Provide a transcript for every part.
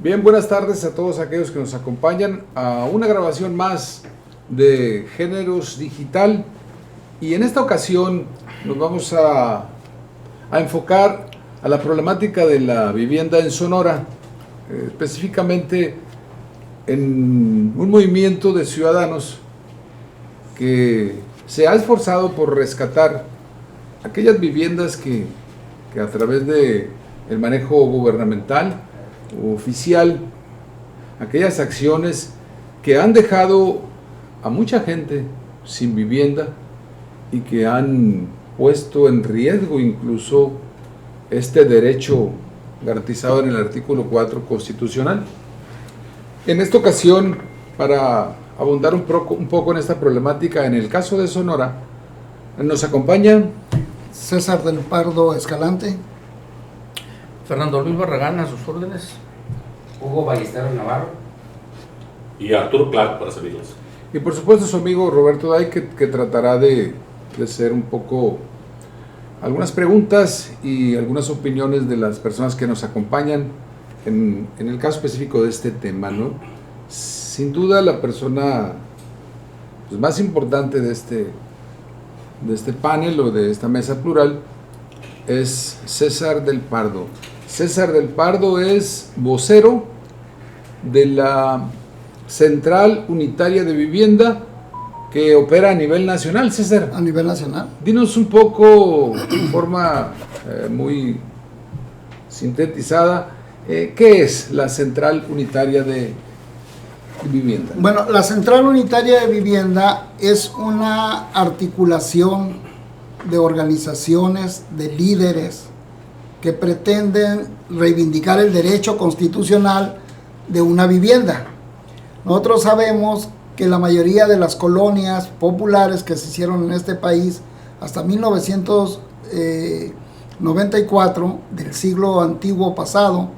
Bien, buenas tardes a todos aquellos que nos acompañan a una grabación más de Géneros Digital, y en esta ocasión nos vamos a enfocar a la problemática de la vivienda en Sonora, específicamente en un movimiento de ciudadanos que se ha esforzado por rescatar aquellas viviendas que a través de el manejo gubernamental oficial, aquellas acciones que han dejado a mucha gente sin vivienda y que han puesto en riesgo incluso este derecho garantizado en el artículo 4 constitucional. En esta ocasión, para abundar un poco en esta problemática, en el caso de Sonora, nos acompaña César del Pardo Escalante, Fernando Luis Barragán, a sus órdenes. Hugo Ballesteros Navarro. Y Arturo Clark, para servirles. Y por supuesto su amigo Roberto Day, que tratará de hacer un poco algunas preguntas y algunas opiniones de las personas que nos acompañan en el caso específico de este tema, ¿no? Sin duda la persona pues, más importante de este panel o de esta mesa plural es César del Pardo. César del Pardo es vocero de la Central Unitaria de Vivienda que opera a nivel nacional. César, a nivel nacional. Dinos un poco, en forma muy sintetizada, ¿qué es la Central Unitaria de Vivienda? Bueno, la Central Unitaria de Vivienda es una articulación de organizaciones, de líderes que pretenden reivindicar el derecho constitucional de una vivienda. Nosotros sabemos que la mayoría de las colonias populares que se hicieron en este país hasta 1994 del siglo antiguo pasado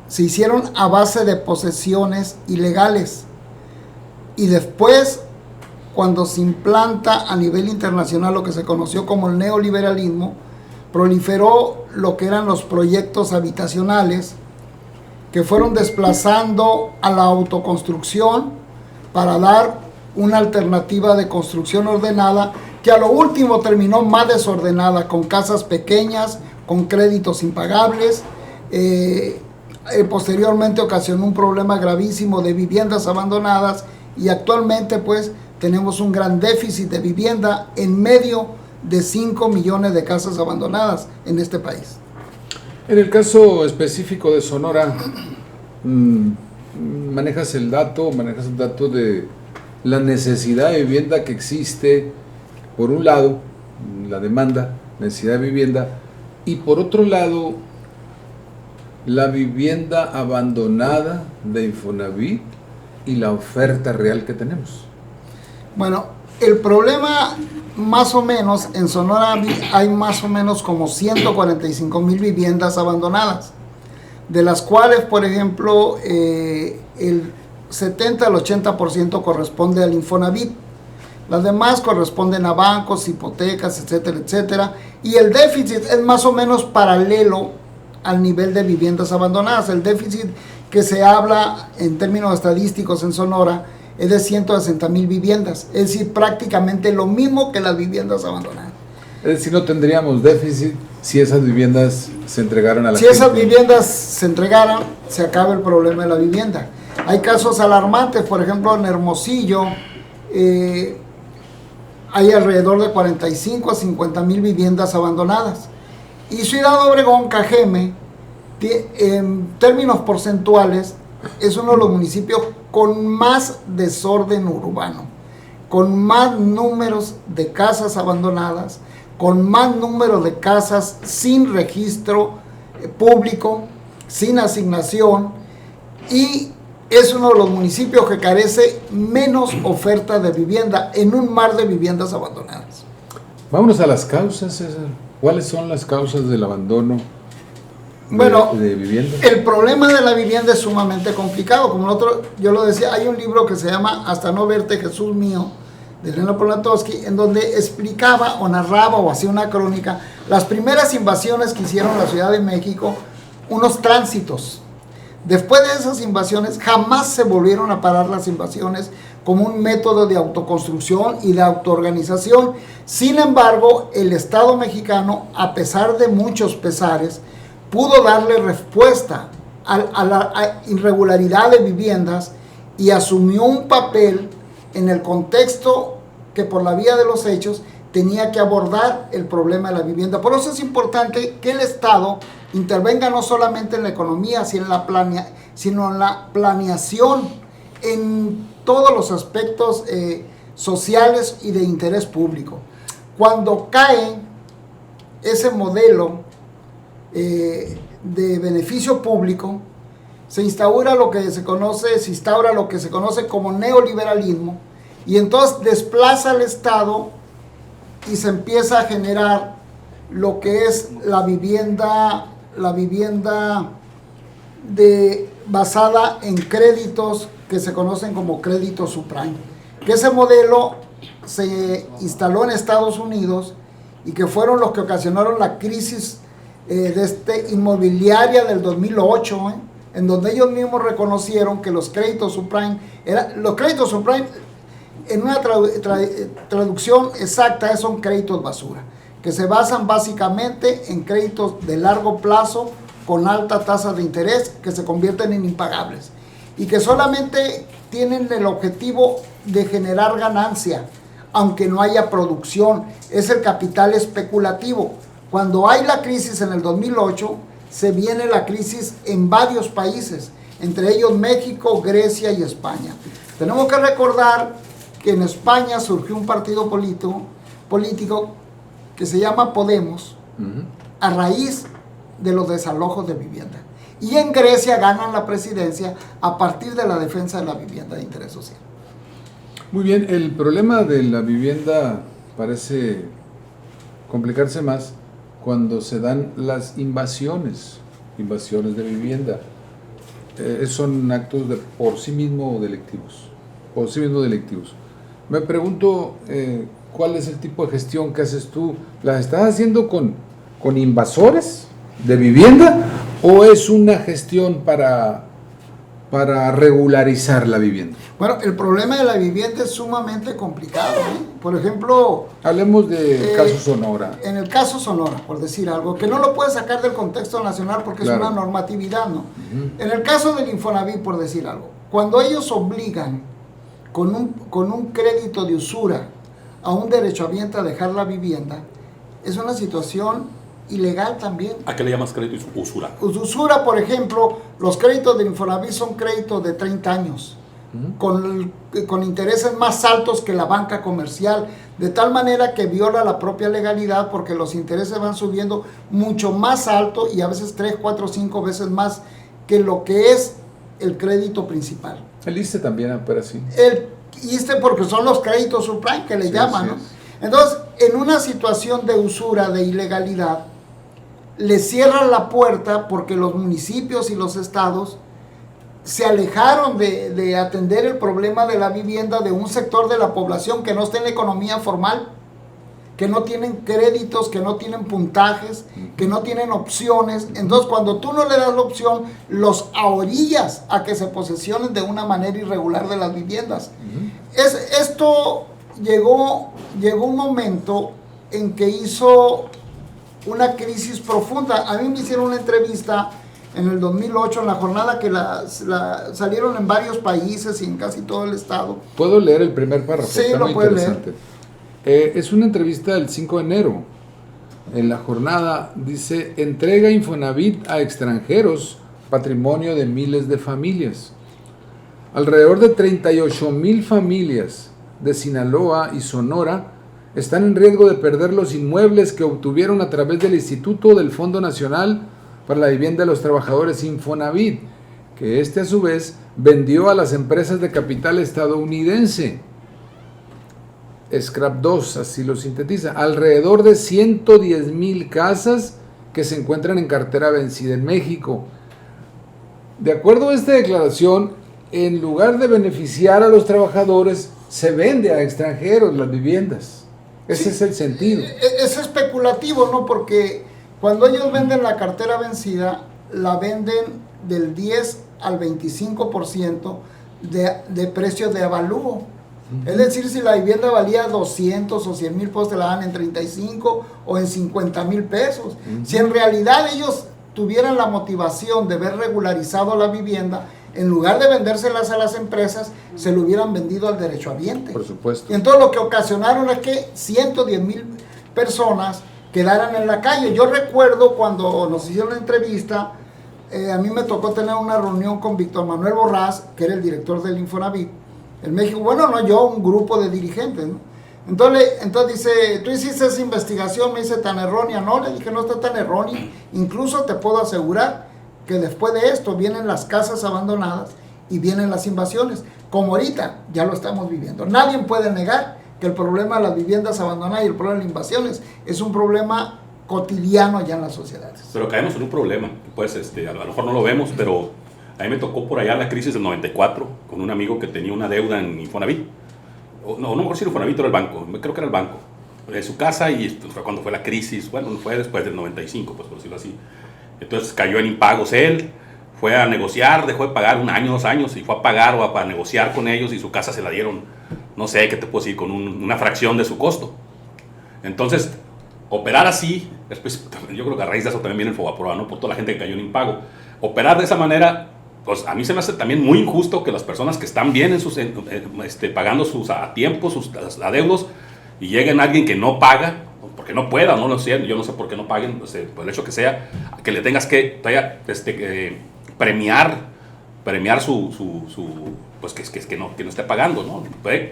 se hicieron a base de posesiones ilegales, y después, cuando se implanta a nivel internacional lo que se conoció como el neoliberalismo, proliferó lo que eran los proyectos habitacionales que fueron desplazando a la autoconstrucción para dar una alternativa de construcción ordenada, que a lo último terminó más desordenada, con casas pequeñas, con créditos impagables. Posteriormente ocasionó un problema gravísimo de viviendas abandonadas, y actualmente pues tenemos un gran déficit de vivienda en medio de 5 millones de casas abandonadas en este país. En el caso específico de Sonora, manejas el dato de la necesidad de vivienda que existe, por un lado, la demanda, necesidad de vivienda, y por otro lado, la vivienda abandonada de Infonavit y la oferta real que tenemos. Bueno, el problema, más o menos, en Sonora hay más o menos como 145,000 viviendas abandonadas, de las cuales, por ejemplo, el 70 al 80% corresponde al Infonavit. Las demás corresponden a bancos, hipotecas, etcétera, etcétera. Y el déficit es más o menos paralelo al nivel de viviendas abandonadas. El déficit que se habla en términos estadísticos en Sonora es de 160,000 viviendas, es decir, prácticamente lo mismo que las viviendas abandonadas. Es decir, no tendríamos déficit si esas viviendas se entregaran a la Si gente. esas viviendas se entregaran, se acaba el problema de la vivienda. Hay casos alarmantes, por ejemplo, en Hermosillo hay alrededor de 45 a 50,000 viviendas abandonadas. Y Ciudad Obregón, Cajeme, en términos porcentuales, es uno de los municipios con más desorden urbano, con más números de casas abandonadas, con más números de casas sin registro público, sin asignación, y es uno de los municipios que carece menos oferta de vivienda en un mar de viviendas abandonadas. Vámonos a las causas, César. ¿Cuáles son las causas del abandono de vivienda? El problema de la vivienda es sumamente complicado. Como yo lo decía, hay un libro que se llama Hasta no verte, Jesús mío, de Elena Poniatowski, en donde explicaba o narraba o hacía una crónica las primeras invasiones que hicieron la Ciudad de México, unos tránsitos Después de esas invasiones, jamás se volvieron a parar las invasiones como un método de autoconstrucción y de autoorganización. Sin embargo, el Estado mexicano, a pesar de muchos pesares, pudo darle respuesta a la irregularidad de viviendas y asumió un papel en el contexto que por la vía de los hechos tenía que abordar el problema de la vivienda. Por eso es importante que el Estado intervenga no solamente en la economía, sino en la planeación, en todos los aspectos sociales y de interés público. Cuando cae ese modelo de beneficio público, se instaura lo que se conoce como neoliberalismo, y entonces desplaza al Estado y se empieza a generar lo que es la vivienda basada en créditos que se conocen como créditos subprime, que ese modelo se instaló en Estados Unidos y que fueron los que ocasionaron la crisis inmobiliaria del 2008, en donde ellos mismos reconocieron que los créditos subprime en una traducción exacta son créditos basura, que se basan básicamente en créditos de largo plazo con alta tasa de interés que se convierten en impagables y que solamente tienen el objetivo de generar ganancia, aunque no haya producción. Es el capital especulativo. Cuando hay la crisis en el 2008, se viene la crisis en varios países, entre ellos México, Grecia y España. Tenemos que recordar que en España surgió un partido político que se llama Podemos, a raíz de los desalojos de vivienda. Y en Grecia ganan la presidencia a partir de la defensa de la vivienda de interés social. Muy bien, el problema de la vivienda parece complicarse más cuando se dan las invasiones de vivienda. Son actos por sí mismos delictivos. Me pregunto, ¿cuál es el tipo de gestión que haces tú? ¿La estás haciendo con invasores de vivienda o es una gestión para regularizar la vivienda? Bueno, el problema de la vivienda es sumamente complicado, Por ejemplo... Hablemos del caso Sonora. En el caso Sonora, por decir algo, que no lo puedes sacar del contexto nacional porque claro, es una normatividad, ¿no? En el caso del Infonavit, por decir algo, cuando ellos obligan con un crédito de usura a un derechohabiente a dejar la vivienda, es una situación ilegal también. ¿A qué le llamas crédito usura? Usura, por ejemplo, los créditos del Infonavit son créditos de 30 años, con intereses más altos que la banca comercial, de tal manera que viola la propia legalidad porque los intereses van subiendo mucho más alto y a veces 3, 4, 5 veces más que lo que es el crédito principal. El ISSSTE también opera así. El ISSSTE porque son los créditos subprime que le llaman, ¿no? Entonces, en una situación de usura, de ilegalidad, le cierran la puerta porque los municipios y los estados se alejaron de atender el problema de la vivienda de un sector de la población que no está en la economía formal, que no tienen créditos, que no tienen puntajes, que no tienen opciones. Entonces, cuando tú no le das la opción, los ahorillas a que se posesionen de una manera irregular de las viviendas. Esto llegó un momento en que hizo una crisis profunda. A mí me hicieron una entrevista en el 2008, en la jornada que salieron en varios países y en casi todo el estado. ¿Puedo leer el primer párrafo? Sí, lo puedes leer. Es una entrevista del 5 de enero. En la jornada dice: entrega Infonavit a extranjeros patrimonio de miles de familias. Alrededor de 38,000 familias de Sinaloa y Sonora están en riesgo de perder los inmuebles que obtuvieron a través del Instituto del Fondo Nacional para la Vivienda de los Trabajadores, Infonavit, que a su vez vendió a las empresas de capital estadounidense. Scrap 2, así lo sintetiza. Alrededor de 110,000 casas que se encuentran en cartera vencida en México. De acuerdo a esta declaración, en lugar de beneficiar a los trabajadores, se vende a extranjeros las viviendas. Ese es el sentido. Es especulativo, ¿no? Porque cuando ellos venden la cartera vencida, la venden del 10 al 25% de precio de avalúo. Es decir, si la vivienda valía 200 o 100 mil pesos, te la dan en 35 o en 50 mil pesos. Si en realidad ellos tuvieran la motivación de haber regularizado la vivienda, en lugar de vendérselas a las empresas, se lo hubieran vendido al derechohabiente. Por supuesto. Y entonces lo que ocasionaron es que 110,000 personas quedaran en la calle. Yo recuerdo cuando nos hicieron la entrevista, a mí me tocó tener una reunión con Víctor Manuel Borrás, que era el director del Infonavit en México. Bueno, no yo, un grupo de dirigentes, ¿no? Entonces dice, tú hiciste esa investigación, me dice, tan errónea. No, le dije, no está tan errónea. Incluso te puedo asegurar que después de esto vienen las casas abandonadas y vienen las invasiones, como ahorita ya lo estamos viviendo. Nadie puede negar que el problema de las viviendas abandonadas y el problema de las invasiones es un problema cotidiano ya en las sociedades. Pero caemos en un problema, pues a lo mejor no lo vemos, pero a mí me tocó por allá la crisis del 94 con un amigo que tenía una deuda en Infonavit. No me acuerdo si Infonavit era el banco, creo que era el banco, de su casa, y fue cuando fue la crisis. Bueno, fue después del 95, pues por decirlo así. Entonces cayó en impagos él, fue a negociar, dejó de pagar 1 año, 2 años, y fue a pagar o a negociar con ellos, y su casa se la dieron, no sé, ¿qué te puedo decir? Con una fracción de su costo. Entonces, operar así, después, yo creo que a raíz de eso también viene el Fobaproa, ¿no? Por toda la gente que cayó en impago. Operar de esa manera, pues a mí se me hace también muy injusto que las personas que están bien pagando a tiempo sus adeudos, y lleguen a alguien que no paga, porque no pueda, no lo sé, yo no sé por qué no paguen, por el hecho que sea, que le tengas que premiar su pues que no esté pagando, ¿no?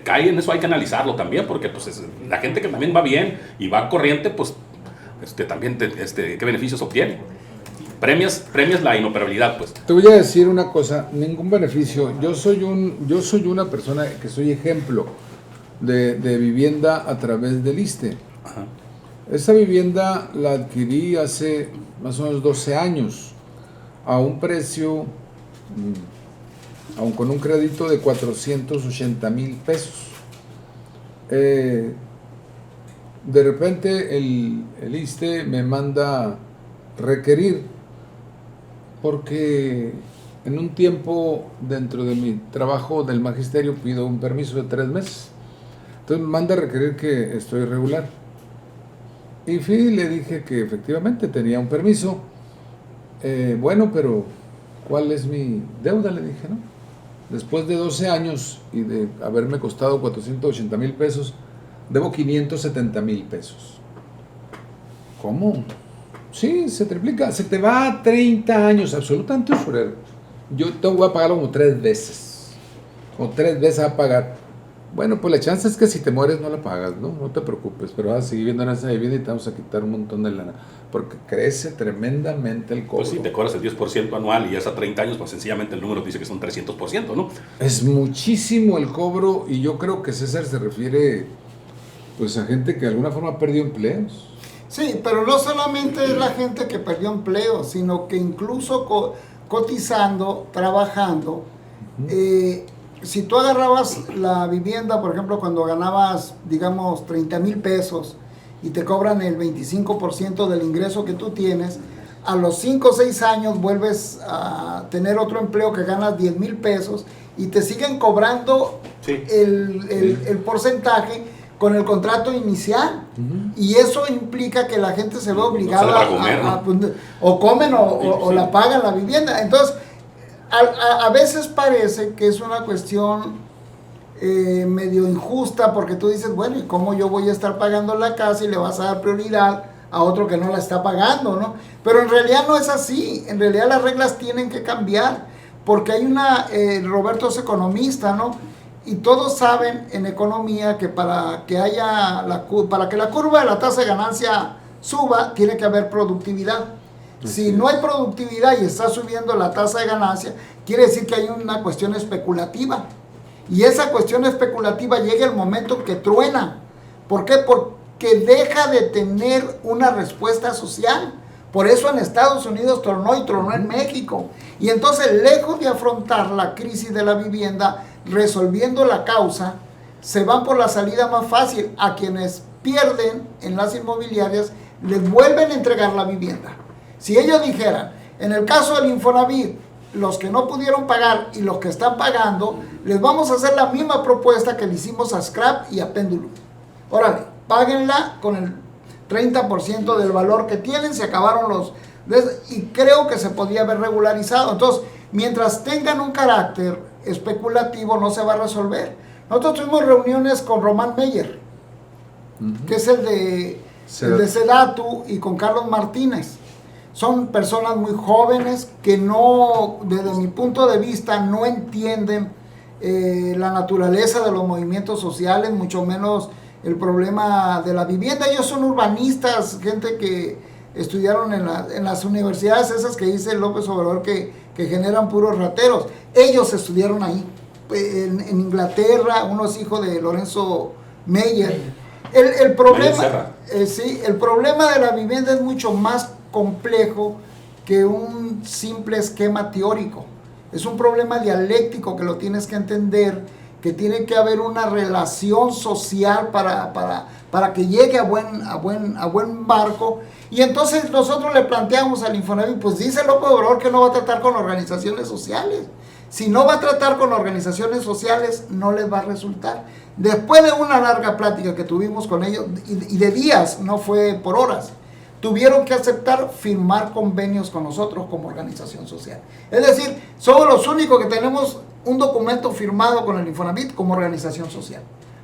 Cae en eso, hay que analizarlo también, porque pues la gente que también va bien y va corriente, pues también ¿qué beneficios obtiene? Premias la inoperabilidad, pues. Te voy a decir una cosa, ningún beneficio. Yo soy una persona que soy ejemplo de vivienda a través del ISSSTE. Ajá. Esa vivienda la adquirí hace más o menos 12 años a un precio, aun con un crédito de 480,000 pesos. De repente el ISSSTE me manda requerir, porque en un tiempo dentro de mi trabajo del magisterio pido un permiso de 3 meses. Entonces me manda a requerir que estoy irregular. Y fui y le dije que efectivamente tenía un permiso. Bueno, pero ¿cuál es mi deuda? Le dije, ¿no? Después de 12 años y de haberme costado 480,000 pesos, debo 570,000 pesos. ¿Cómo? Sí, se triplica, se te va a 30 años, absolutamente usurero. Yo te voy a pagar como 3 veces. Como 3 veces a pagar. Bueno, pues la chance es que si te mueres no la pagas, ¿no? No te preocupes, pero vas a seguir viendo en esa vivienda y te vamos a quitar un montón de lana. Porque crece tremendamente el cobro. Pues si te cobras el 10% anual y es a 30 años, pues sencillamente el número dice que son 300%, ¿no? Es muchísimo el cobro, y yo creo que César se refiere pues a gente que de alguna forma perdió empleos. Sí, pero no solamente es la gente que perdió empleo, sino que incluso cotizando, trabajando, si tú agarrabas la vivienda, por ejemplo, cuando ganabas, digamos, 30,000 pesos y te cobran el 25% del ingreso que tú tienes, a los 5 o 6 años vuelves a tener otro empleo que ganas 10,000 pesos y te siguen cobrando Sí. el porcentaje con el contrato inicial. Y eso implica que la gente se ve obligada o comen o la pagan la vivienda. Entonces, a veces parece que es una cuestión medio injusta, porque tú dices, bueno, ¿y cómo yo voy a estar pagando la casa y le vas a dar prioridad a otro que no la está pagando, ¿no? Pero en realidad no es así. En realidad las reglas tienen que cambiar, porque hay Roberto es economista, ¿no? Y todos saben en economía que para que la curva de la tasa de ganancia suba, tiene que haber productividad. Si no hay productividad y está subiendo la tasa de ganancia, quiere decir que hay una cuestión especulativa. Y esa cuestión especulativa llega el momento que truena. ¿Por qué? Porque deja de tener una respuesta social. Por eso en Estados Unidos tronó y tronó en México. Y entonces, lejos de afrontar la crisis de la vivienda, resolviendo la causa, se van por la salida más fácil. A quienes pierden en las inmobiliarias les vuelven a entregar la vivienda. Si ellos dijeran, en el caso del Infonavit, los que no pudieron pagar y los que están pagando, les vamos a hacer la misma propuesta que le hicimos a Scrap y a Pendulum. Órale, páguenla con el 30% del valor que tienen, se acabaron los... Y creo que se podía haber regularizado. Entonces, mientras tengan un carácter especulativo, no se va a resolver. Nosotros tuvimos reuniones con Román Meyer, que es el de Sedatu, y con Carlos Martínez. Son personas muy jóvenes que no, desde mi punto de vista, no entienden la naturaleza de los movimientos sociales, mucho menos el problema de la vivienda. Ellos son urbanistas, gente que estudiaron en las universidades esas que dice López Obrador que generan puros rateros. Ellos estudiaron ahí, en Inglaterra, unos hijos de Lorenzo Meyer. El problema, el problema de la vivienda es mucho más complejo que un simple esquema teórico. Es un problema dialéctico que lo tienes que entender, que tiene que haber una relación social para que llegue a buen barco. Y entonces nosotros le planteamos al Infonavit, pues dice López Obrador que no va a tratar con organizaciones sociales. Si no va a tratar con organizaciones sociales, no les va a resultar. Después de una larga plática que tuvimos con ellos, y de días, no fue por horas, tuvieron que aceptar firmar convenios con nosotros como organización social. Es decir, somos los únicos que tenemos un documento firmado con el Infonavit como organización social,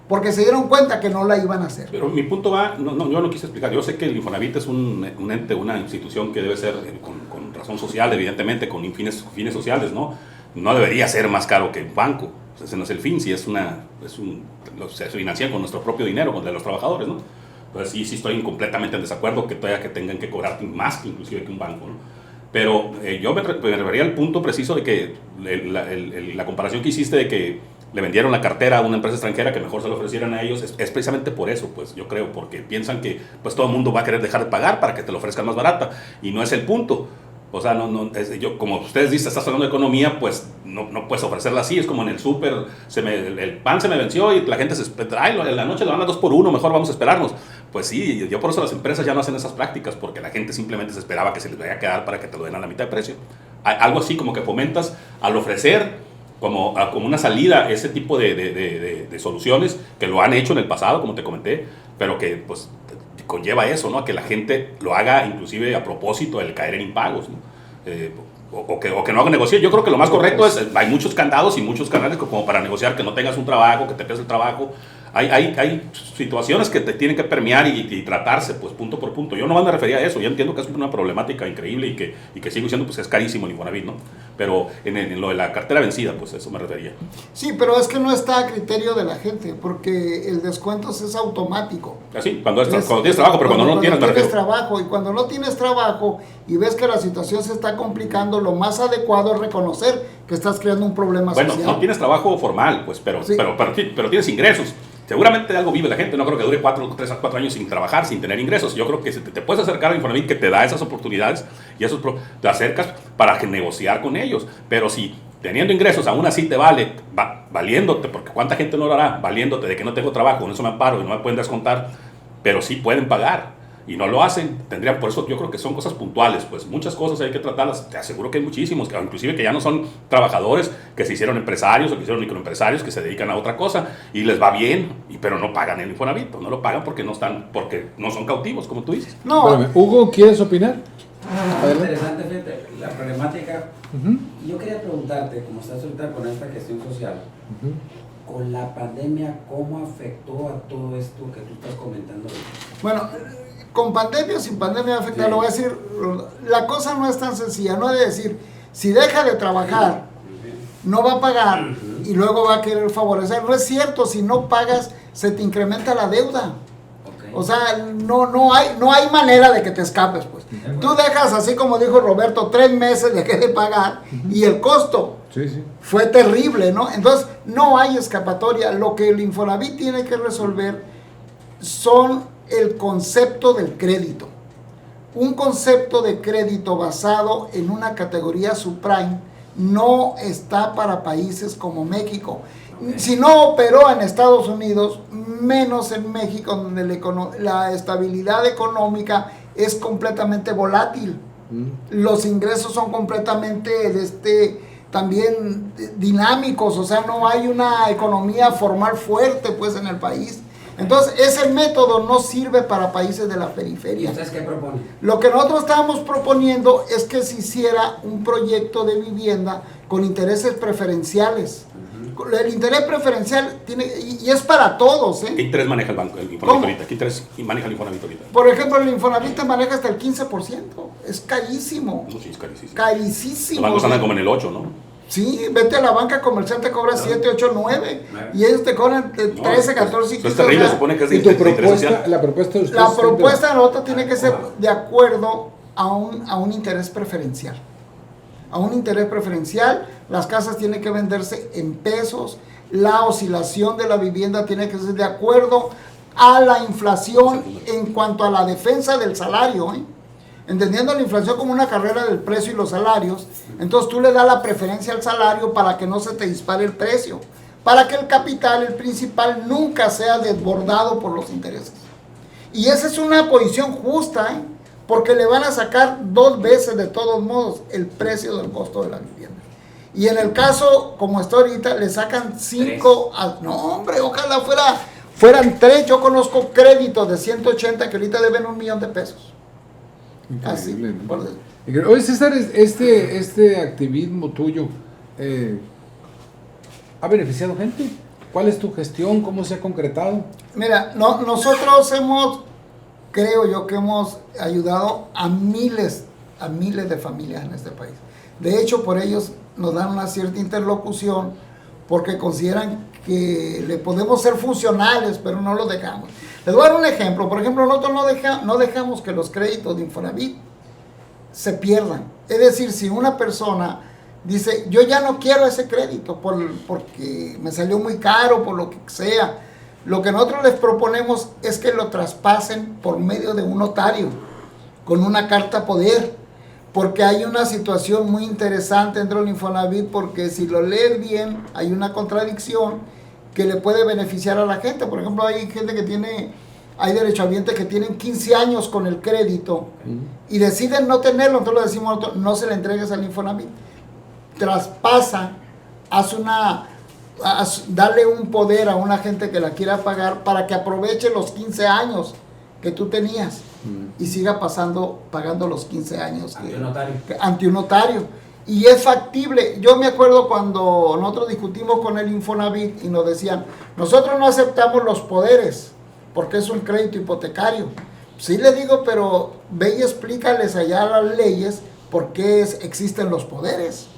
porque se dieron cuenta que no la iban a hacer. Pero mi punto va, yo no quise explicar, yo sé que el Infonavit es un ente, una institución que debe ser con razón social, evidentemente, con fines sociales, ¿no? No debería ser más caro que un banco, ese no es el fin, si se financian con nuestro propio dinero, con el de los trabajadores, ¿no? Entonces sí estoy completamente en desacuerdo que todavía que tengan que cobrar más inclusive que un banco, ¿no? Pero yo me refería al punto preciso de que la comparación que hiciste de que le vendieron la cartera a una empresa extranjera que mejor se lo ofrecieran a ellos, es precisamente por eso, pues yo creo, porque piensan que pues todo el mundo va a querer dejar de pagar para que te lo ofrezcan más barata, y no es el punto. O sea, yo, como ustedes dicen, estás hablando de economía, pues no puedes ofrecerla así. Es como en el súper, el pan se me venció y la gente se espera, en la noche lo dan a 2 por 1, mejor vamos a esperarnos. Pues sí, yo por eso las empresas ya no hacen esas prácticas, porque la gente simplemente se esperaba que se les vaya a quedar para que te lo den a la mitad de precio. Algo así como que fomentas al ofrecer como una salida ese tipo de soluciones que lo han hecho en el pasado, como te comenté, pero que pues conlleva eso, ¿no? A que la gente lo haga inclusive a propósito del caer en impagos, ¿no? O que no haga negociar. Yo creo que lo más correcto es, hay muchos candados y muchos canales como para negociar que no tengas un trabajo, que te pierdas el trabajo. Hay situaciones que te tienen que permear y tratarse, pues punto por punto. Yo no me refería a eso, yo entiendo que es una problemática increíble y que sigo diciendo pues que es carísimo el Infonavit, ¿no? Pero en lo de la cartera vencida, pues eso me refería. Sí, pero es que no está a criterio de la gente, porque el descuento es automático. Así, cuando tienes trabajo, pero cuando no tienes, me refiero. Trabajo, y cuando no tienes trabajo y ves que la situación se está complicando, lo más adecuado es reconocer que estás creando un problema social. Bueno, no tienes trabajo formal, pues, pero tienes ingresos. Seguramente de algo vive la gente, no creo que dure 3 a 4 años sin trabajar, sin tener ingresos. Yo creo que si te puedes acercar al Infonavit que te da esas oportunidades y te acercas para negociar con ellos. Pero si teniendo ingresos aún así te valiéndote, porque cuánta gente no lo hará, valiéndote de que no tengo trabajo, con eso me amparo y no me pueden descontar, pero sí pueden pagar. Y no lo hacen, por eso yo creo que son cosas puntuales, pues muchas cosas hay que tratarlas. Te aseguro que hay muchísimos, inclusive que ya no son trabajadores, que se hicieron empresarios o que hicieron microempresarios, que se dedican a otra cosa y les va bien, pero no pagan el Infonavit, no lo pagan porque no son cautivos, como tú dices. No. Espérame, Hugo, ¿quieres opinar? Interesante, fíjate, la problemática. Yo quería preguntarte, como estás ahorita con esta gestión social, con la pandemia, ¿cómo afectó a todo esto que tú estás comentando? Bueno, con pandemia o sin pandemia afecta, sí. Lo voy a decir, la cosa no es tan sencilla, no es de decir, si deja de trabajar, no va a pagar y luego va a querer favorecer. No es cierto, si no pagas, se te incrementa la deuda. Okay. O sea, no hay manera de que te escapes, pues. Tú dejas, así como dijo Roberto, 3 meses dejé de pagar y el costo fue terrible, ¿no? Entonces, no hay escapatoria. Lo que el Infonavit tiene que resolver son el concepto del crédito. Un concepto de crédito basado en una categoría subprime no está para países como México. Si no operó en Estados Unidos, menos en México, donde la estabilidad económica es completamente volátil. Los ingresos son completamente también dinámicos, o sea, no hay una economía formal fuerte pues en el país. Entonces, ese método no sirve para países de la ¿Y periferia. ustedes qué proponen? Lo que nosotros estábamos proponiendo es que se hiciera un proyecto de vivienda con intereses preferenciales. El interés preferencial tiene, y es para todos, ¿Qué ¿eh? interés maneja el banco, el Infonavit ¿Cómo? ahorita? ¿Qué interés maneja el Infonavit ahorita? Por ejemplo, el Infonavit te maneja hasta el 15%. Es carísimo. No, sí, es carísimo. Carísimo. Los bancos andan como en el 8, ¿no? Sí, vete a la banca comercial, te cobra 7, 8, 9. Y ellos te cobran 13, 14 y Eso es 15. terrible, o sea, supone que es de Y tu interés propuesta, social. la propuesta de ustedes... la propuesta de nosotros tiene que ser de acuerdo a un interés preferencial. A un interés preferencial, las casas tienen que venderse en pesos, la oscilación de la vivienda tiene que ser de acuerdo a la inflación en cuanto a la defensa del salario, ¿eh? Entendiendo la inflación como una carrera del precio y los salarios, entonces tú le das la preferencia al salario para que no se te dispare el precio, para que el capital, el principal, nunca sea desbordado por los intereses. Y esa es una posición justa, ¿eh? Porque le van a sacar 2 veces de todos modos el precio del costo de la vivienda. Y en el caso, como está ahorita, le sacan 5, no hombre, ojalá fueran 3. Yo conozco créditos de 180 que ahorita deben $1 millón de pesos. Así, Increíble, ¿no? por- Increíble. Oye, César, este activismo tuyo ¿ha beneficiado gente? ¿Cuál es tu gestión? ¿Cómo se ha concretado? Mira, nosotros creo yo que hemos ayudado a miles de familias en este país. De hecho, por ellos nos dan una cierta interlocución porque consideran que le podemos ser funcionales, pero no lo dejamos. Les voy a dar un ejemplo. Por ejemplo, nosotros no dejamos que los créditos de Infonavit se pierdan. Es decir, si una persona dice, yo ya no quiero ese crédito porque me salió muy caro, por lo que sea, lo que nosotros les proponemos es que lo traspasen por medio de un notario, con una carta poder, porque hay una situación muy interesante dentro del Infonavit, porque si lo lees bien, hay una contradicción que le puede beneficiar a la gente. Por ejemplo, hay gente hay derechohabientes que tienen 15 años con el crédito y deciden no tenerlo, entonces le decimos nosotros, no se le entregues al Infonavit. Traspasa, darle un poder a una gente que la quiera pagar para que aproveche los 15 años que tú tenías y siga pagando los 15 años ante un notario. Y es factible. Yo me acuerdo cuando nosotros discutimos con el Infonavit y nos decían, nosotros no aceptamos los poderes porque es un crédito hipotecario. Sí le digo, pero ve y explícales allá las leyes por qué existen los poderes.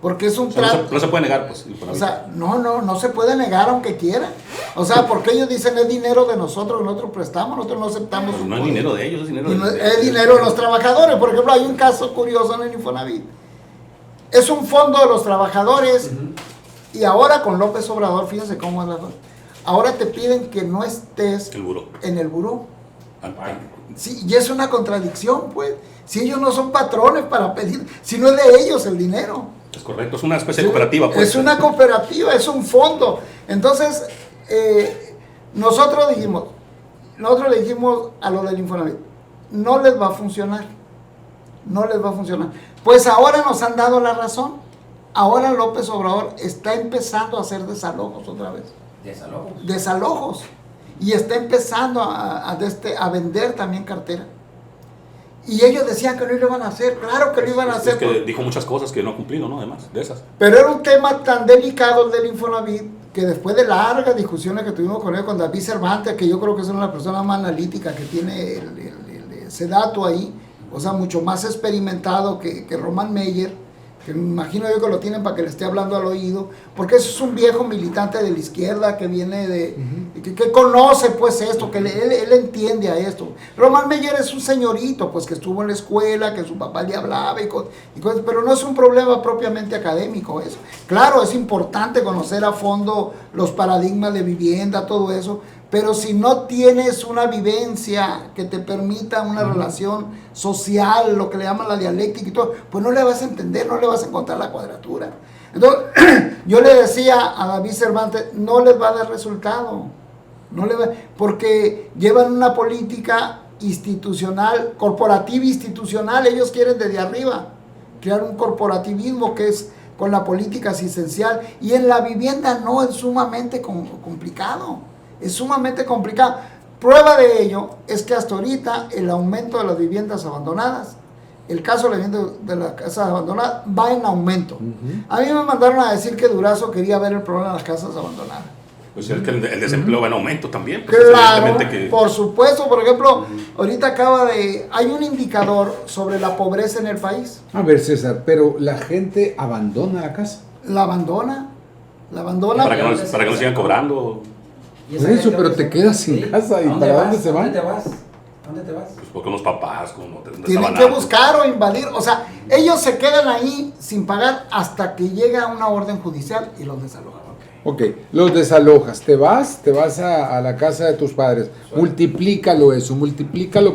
Porque es un trato. No se puede negar, pues. O sea, no se puede negar aunque quiera. O sea, porque ellos dicen es dinero de nosotros, nosotros prestamos, nosotros no aceptamos. Pues su no es poder. dinero de ellos, es dinero Es dinero de los trabajadores. Por ejemplo, hay un caso curioso en el Infonavit. Es un fondo de los trabajadores y ahora con López Obrador, fíjense cómo es la cosa. Ahora te piden que no estés en el buró. Sí, y es una contradicción, pues. Si ellos no son patrones para pedir, si no es de ellos el dinero. Es correcto, es una especie de cooperativa, pues. Es una cooperativa, es un fondo. Entonces, nosotros le dijimos a lo del Infonavit, no les va a funcionar. No les va a funcionar. Pues ahora nos han dado la razón. Ahora López Obrador está empezando a hacer desalojos otra vez. Desalojos. Y está empezando a vender también cartera. Y ellos decían que no lo iban a hacer. Claro que lo iban a hacer. Es que dijo muchas cosas que no ha cumplido, ¿no? Además, de esas. Pero era un tema tan delicado el del Infonavit que después de largas discusiones que tuvimos con él, con David Cervantes, que yo creo que es una de las personas más analíticas que tiene ese dato ahí, o sea, mucho más experimentado que Román Meyer, que me imagino yo que lo tienen para que le esté hablando al oído, porque eso es un viejo militante de la izquierda que viene que conoce pues esto, que él entiende a esto. Román Meyer es un señorito pues que estuvo en la escuela, que su papá le hablaba y cosas, pero no es un problema propiamente académico eso. Claro, es importante conocer a fondo los paradigmas de vivienda, todo eso, pero si no tienes una vivencia que te permita una relación social, lo que le llaman la dialéctica y todo, pues no le vas a entender, no le vas a encontrar la cuadratura. Entonces, yo le decía a David Cervantes, no les va a dar resultado, porque llevan una política institucional, corporativo institucional, ellos quieren desde arriba crear un corporativismo que es con la política asistencial, y en la vivienda no, es sumamente complicado, es sumamente complicado. Prueba de ello es que hasta ahorita el aumento de las viviendas abandonadas, el caso de las casas abandonadas va en aumento. A mí me mandaron a decir que Durazo quería ver el problema de las casas abandonadas. Pues es que el desempleo va en aumento también. Pues Claro, que... por supuesto. Por ejemplo, ahorita hay un indicador sobre la pobreza en el país. A ver, César, pero la gente abandona la casa. La abandona. Para que no sigan cobrando. ¿Y Por esa eso, gente pero dónde te quedas sin casa, ¿y para dónde se van? ¿Dónde te vas? ¿Dónde te vas? Pues porque unos papás, como Tienen que buscar o invadir. O sea, ellos se quedan ahí sin pagar hasta que llega una orden judicial y los desalojan. Ok, los desalojas, te vas a la casa de tus padres, multiplícalo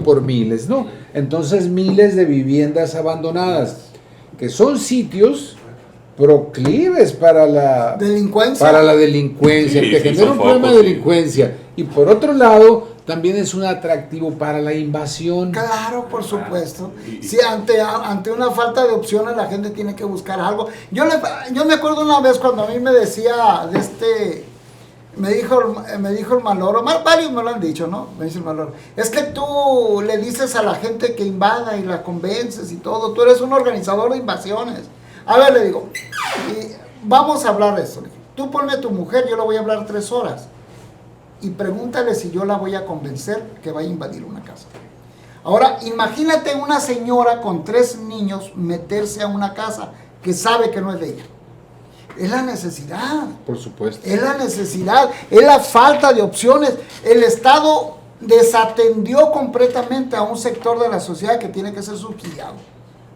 por miles, ¿no? Entonces miles de viviendas abandonadas, que son sitios proclives para la delincuencia, Sí, que sí, genera son un problema focos, de sí. delincuencia, y por otro lado, también es un atractivo para la invasión. Claro, por supuesto. Si ante una falta de opciones la gente tiene que buscar algo. Yo me acuerdo una vez cuando a mí me decía me dijo el Maloro, varios me lo han dicho, ¿no? Me dice el Maloro, es que tú le dices a la gente que invada y la convences y todo, tú eres un organizador de invasiones. A ver, le digo, vamos a hablar de esto. Tú ponle a tu mujer, yo le voy a hablar 3 horas. Y pregúntale si yo la voy a convencer que vaya a invadir una casa. Ahora, imagínate una señora con 3 niños meterse a una casa que sabe que no es de ella. Es la necesidad. Por supuesto. Es la necesidad, es la falta de opciones. El Estado desatendió completamente a un sector de la sociedad que tiene que ser subsidiado.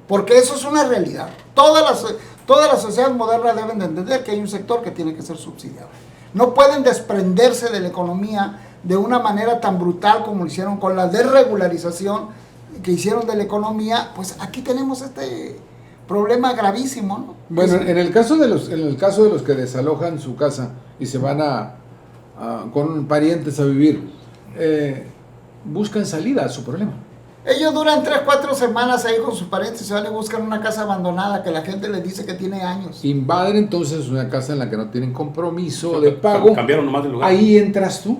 Porque eso es una realidad. Todas las sociedades modernas deben de entender que hay un sector que tiene que ser subsidiado. No pueden desprenderse de la economía de una manera tan brutal como lo hicieron con la desregularización que hicieron de la economía. Pues aquí tenemos este problema gravísimo, ¿no? Bueno, en el caso de los que desalojan su casa y se van con parientes a vivir, buscan salida a su problema. Ellos duran 3-4 semanas ahí con sus parientes y se van y buscan una casa abandonada que la gente les dice que tiene años. Invaden entonces una casa en la que no tienen compromiso de pago. Cambiaron nomás de lugar. Ahí entras tú.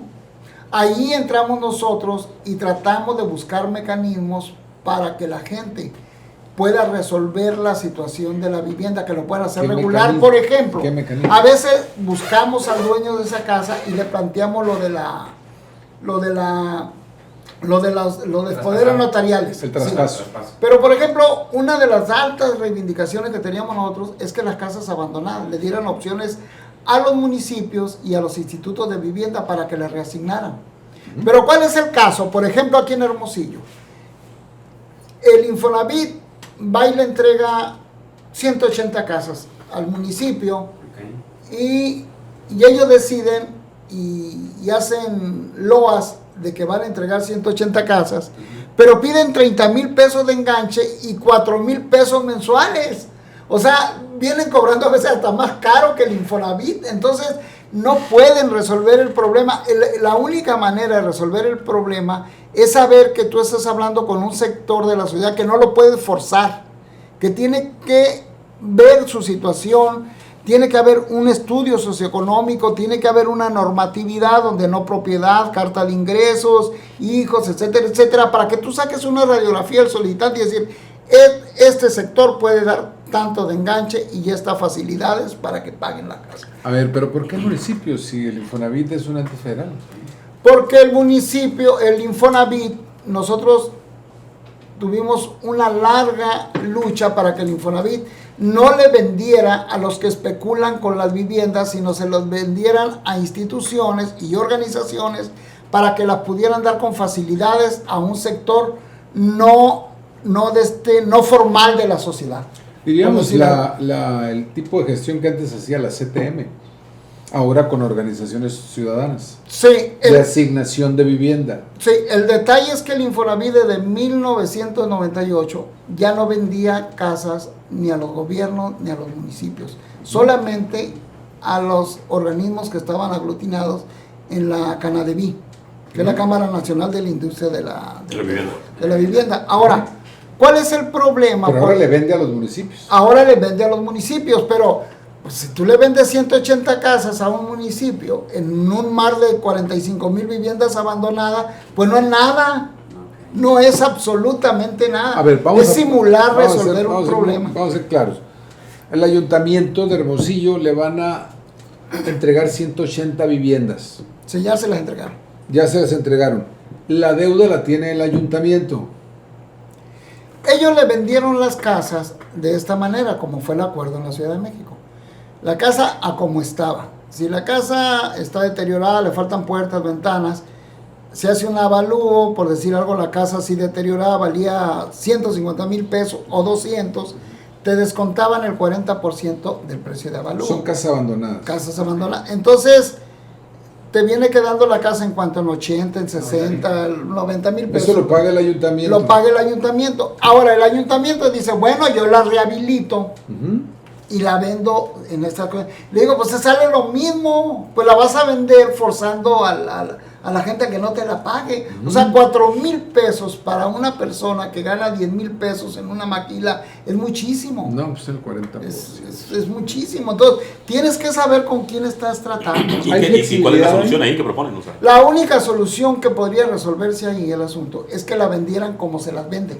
Ahí entramos nosotros y tratamos de buscar mecanismos para que la gente pueda resolver la situación de la vivienda, que lo pueda hacer ¿Qué regular. mecanismo? Por ejemplo, ¿Qué mecanismo? a veces buscamos al dueño de esa casa y le planteamos lo de los poderes notariales. El traspaso. Sí. Pero, por ejemplo, una de las altas reivindicaciones que teníamos nosotros es que las casas abandonadas le dieran opciones a los municipios y a los institutos de vivienda para que las reasignaran. Pero ¿cuál es el caso? Por ejemplo, aquí en Hermosillo, el Infonavit va y le entrega 180 casas al municipio, y ellos deciden y hacen loas de que van a entregar 180 casas, pero piden 30,000 pesos de enganche y 4,000 pesos mensuales. O sea, vienen cobrando a veces hasta más caro que el Infonavit. Entonces no pueden resolver el problema. La única manera de resolver el problema es saber que tú estás hablando con un sector de la sociedad que no lo puedes forzar, que tiene que ver su situación. Tiene que haber un estudio socioeconómico, tiene que haber una normatividad donde no propiedad, carta de ingresos, hijos, etcétera, etcétera, para que tú saques una radiografía del solicitante y decir, este sector puede dar tanto de enganche y estas facilidades para que paguen la casa. A ver, pero ¿por qué municipios si el Infonavit es un ente federal? Porque el municipio, el Infonavit, nosotros tuvimos una larga lucha para que el Infonavit no le vendiera a los que especulan con las viviendas, sino se los vendieran a instituciones y organizaciones para que las pudieran dar con facilidades a un sector no formal de la sociedad. Diríamos el tipo de gestión que antes hacía la CTM, ahora con organizaciones ciudadanas. Sí, de asignación de vivienda. Sí, el detalle es que el Infonavit desde 1998 ya no vendía casas ni a los gobiernos ni a los municipios, solamente a los organismos que estaban aglutinados en la Canadeví. que es la Cámara Nacional de la Industria de la vivienda. de la vivienda. Ahora, ¿cuál es el problema? Pero ahora le vende a los municipios. Ahora le vende a los municipios, pero pues, si tú le vendes 180 casas a un municipio en un mar de 45,000 viviendas abandonadas, pues no es nada. No es absolutamente nada. A ver, es simular resolver un problema. Vamos a ser claros. El ayuntamiento de Hermosillo le van a entregar 180 viviendas. Sí, ya se las entregaron. Ya se las entregaron. La deuda la tiene el ayuntamiento. Ellos le vendieron las casas de esta manera, como fue el acuerdo en la Ciudad de México. La casa a como estaba. Si la casa está deteriorada, le faltan puertas, ventanas, se hace un avalúo, por decir algo, la casa así deteriorada valía 150,000 pesos o 200, te descontaban el 40% del precio de avalúo. Son casas abandonadas. Casas abandonadas. Entonces, te viene quedando la casa en cuanto en 80, en 60, 90,000 pesos. Eso lo paga el ayuntamiento. Lo paga el ayuntamiento. Ahora, el ayuntamiento dice, bueno, yo la rehabilito y la vendo en esta cosa. Le digo, pues se sale lo mismo, pues la vas a vender forzando a la gente a que no te la pague. O sea, 4,000 pesos para una persona que gana 10,000 pesos en una maquila es muchísimo. No, pues el 40%. Es muchísimo. Entonces, tienes que saber con quién estás tratando. ¿Y cuál es la solución ahí que proponen? O sea, La única solución que podría resolverse ahí el asunto es que la vendieran como se las vende.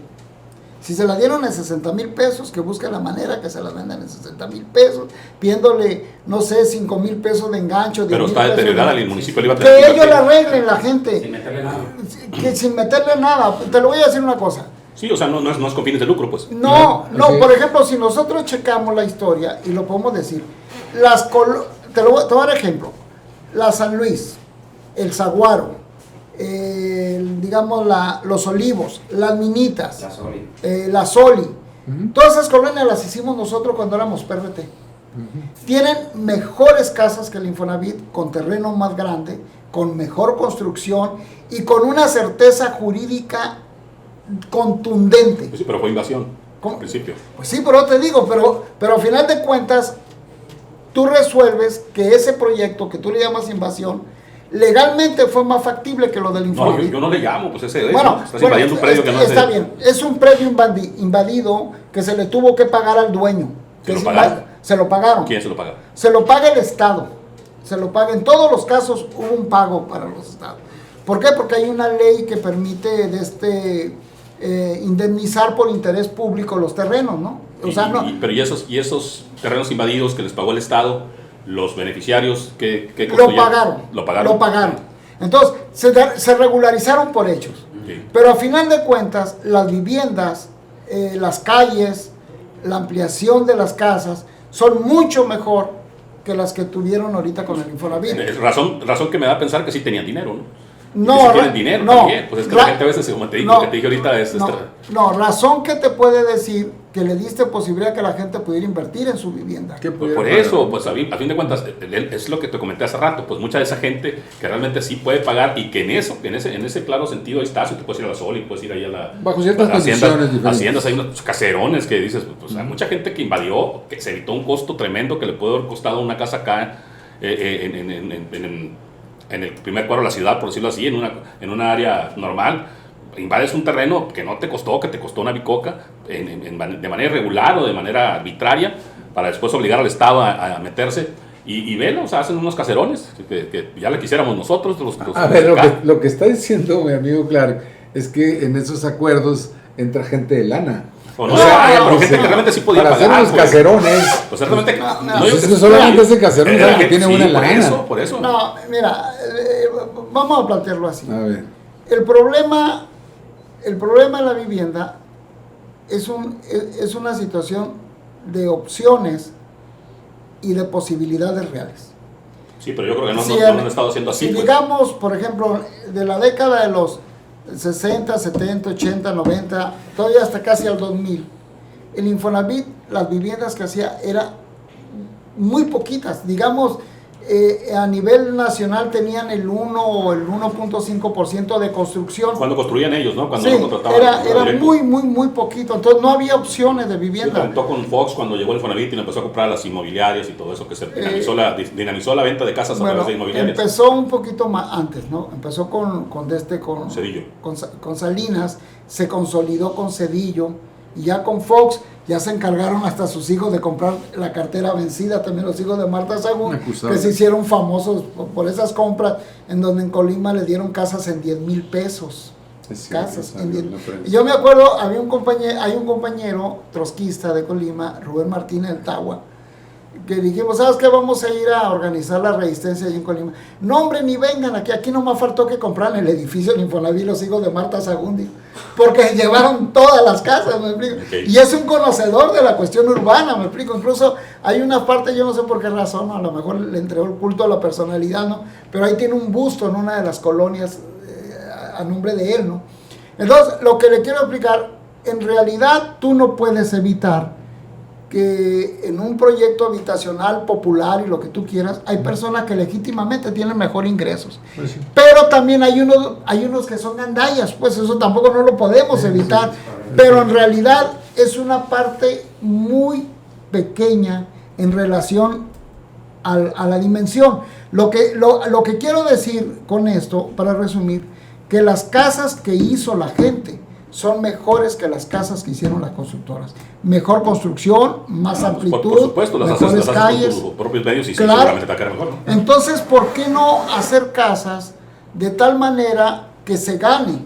Si se la dieron en 60,000 pesos, que busquen la manera que se las vendan en 60,000 pesos, pidiéndole, no sé, 5,000 pesos de engancho. pero está deteriorada, el municipio le iba a Que tener ellos la arreglen, la gente. Sin meterle nada. Que sin meterle nada. Te lo voy a decir una cosa. Sí, o sea, no es con fines de lucro, pues. No, Ok. por ejemplo, si nosotros checamos la historia y lo podemos decir, te voy a dar ejemplo, la San Luis, el Zaguaro, digamos los Olivos, las Minitas, La Soli. la Soli, todas esas colonias las hicimos nosotros cuando éramos PRT. Tienen mejores casas que el Infonavit, con terreno más grande, con mejor construcción y con una certeza jurídica contundente. Sí, pero fue invasión ¿Cómo? al principio. Pues sí, pero te digo, pero al final de cuentas, tú resuelves que ese proyecto que tú le llamas invasión, legalmente fue más factible que lo del No, Infonavit. yo no le llamo, pues ese Bueno, estás invadiendo un predio que no es está de- bien, es un predio invadido que se le tuvo que pagar al dueño. ¿Se que lo es pagaron? Se lo pagaron. ¿Quién se lo paga? Se lo paga el Estado. Se lo paga. En todos los casos hubo un pago para los Estados. ¿Por qué? Porque hay una ley que permite indemnizar por interés público los terrenos, ¿no? O sea, no. Pero ¿y esos terrenos invadidos que les pagó el Estado, los beneficiarios, ¿qué Lo construyeron? pagaron. ¿Lo pagaron? Lo pagaron. Entonces, se regularizaron por hechos. Sí. Pero a final de cuentas, las viviendas, las calles, la ampliación de las casas, son mucho mejor que las que tuvieron ahorita con el Infonavit. Es razón que me da a pensar que sí tenían dinero, ¿no? No, Y que sí tienen dinero no, también. Pues es que la gente a veces, como te digo, no, lo que te dije ahorita es... no, razón que te puede decir que le diste posibilidad que la gente pudiera invertir en su vivienda. ¿Qué Pues pudiera por pagar? eso, pues a fin de cuentas, es lo que te comenté hace rato, pues mucha de esa gente que realmente sí puede pagar y que en ese claro sentido ahí está, si tú puedes ir a la Sol y puedes ir ahí a la... Bajo ciertas condiciones diferentes. Haciendas, hay unos caserones que dices, pues hay mucha gente que invadió, que se evitó un costo tremendo que le puede haber costado una casa acá en el primer cuadro de la ciudad, por decirlo así, en una área normal. Invades un terreno que no te costó, que te costó una bicoca de manera irregular o de manera arbitraria, para después obligar al Estado a meterse y velo, o sea, hacen unos caserones que ya le quisiéramos nosotros. A ver, lo que está diciendo mi amigo Clark es que en esos acuerdos entra gente de lana. O no, No, pero no, gente no. que realmente sí podía Para hacer pagar. los pues. caserones. Pues realmente, No, no, pues yo es que- que solamente ese caserón es el que tiene buena por lana. por eso. No, mira, vamos a plantearlo así. A ver. El problema en la vivienda es una situación de opciones y de posibilidades reales. Sí, pero yo creo que no Si lo han estado haciendo así. si pues. digamos, por ejemplo, de la década de los 60, 70, 80, 90, todavía hasta casi al 2000, el Infonavit, las viviendas que hacía eran muy poquitas, digamos, a nivel nacional tenían el 1 o el 1.5% de construcción. Cuando construían ellos, ¿no? Cuando Sí, no contrataban. era muy poquito. Entonces no había opciones de Se vivienda. comentó con Fox cuando llegó el Infonavit y empezó a comprar las inmobiliarias y todo eso, que se dinamizó la venta de casas a Bueno, través de inmobiliarias. empezó un poquito más antes, ¿no? Empezó con Cedillo. con Salinas, se consolidó con Cedillo, y ya con Fox ya se encargaron hasta sus hijos de comprar la cartera vencida, también los hijos de Marta Sagún, que se hicieron famosos por esas compras, en donde en Colima les dieron casas en 10,000 pesos. Casas en 10. Y yo me acuerdo, hay un compañero trotskista de Colima, Rubén Martínez del Tagua, que dijimos, ¿sabes qué? Vamos a ir a organizar la resistencia allí en Colima. No, hombre, ni vengan aquí no me faltó que compraran el edificio del Infonavit los hijos de Marta Sagún, porque llevaron todas las casas, me explico. Okay. Y es un conocedor de la cuestión urbana, me explico. Incluso hay una parte, yo no sé por qué razón, a lo mejor le entregó el culto a la personalidad, ¿no? Pero ahí tiene un busto en una de las colonias a nombre de él, ¿no? Entonces, lo que le quiero explicar, en realidad tú no puedes evitar que en un proyecto habitacional popular y lo que tú quieras, hay personas que legítimamente tienen mejor ingresos. Pues sí. Pero también hay unos que son gandallas, pues eso tampoco no lo podemos evitar. Pero en realidad es una parte muy pequeña en relación a la dimensión. Lo que quiero decir con esto, para resumir, que las casas que hizo la gente son mejores que las casas que hicieron las constructoras. Mejor construcción, más amplitud, por supuesto, las haces calles. con tus propios medios y Claro. seguramente te va a quedar mejor, ¿no? Entonces, ¿por qué no hacer casas de tal manera que se gane?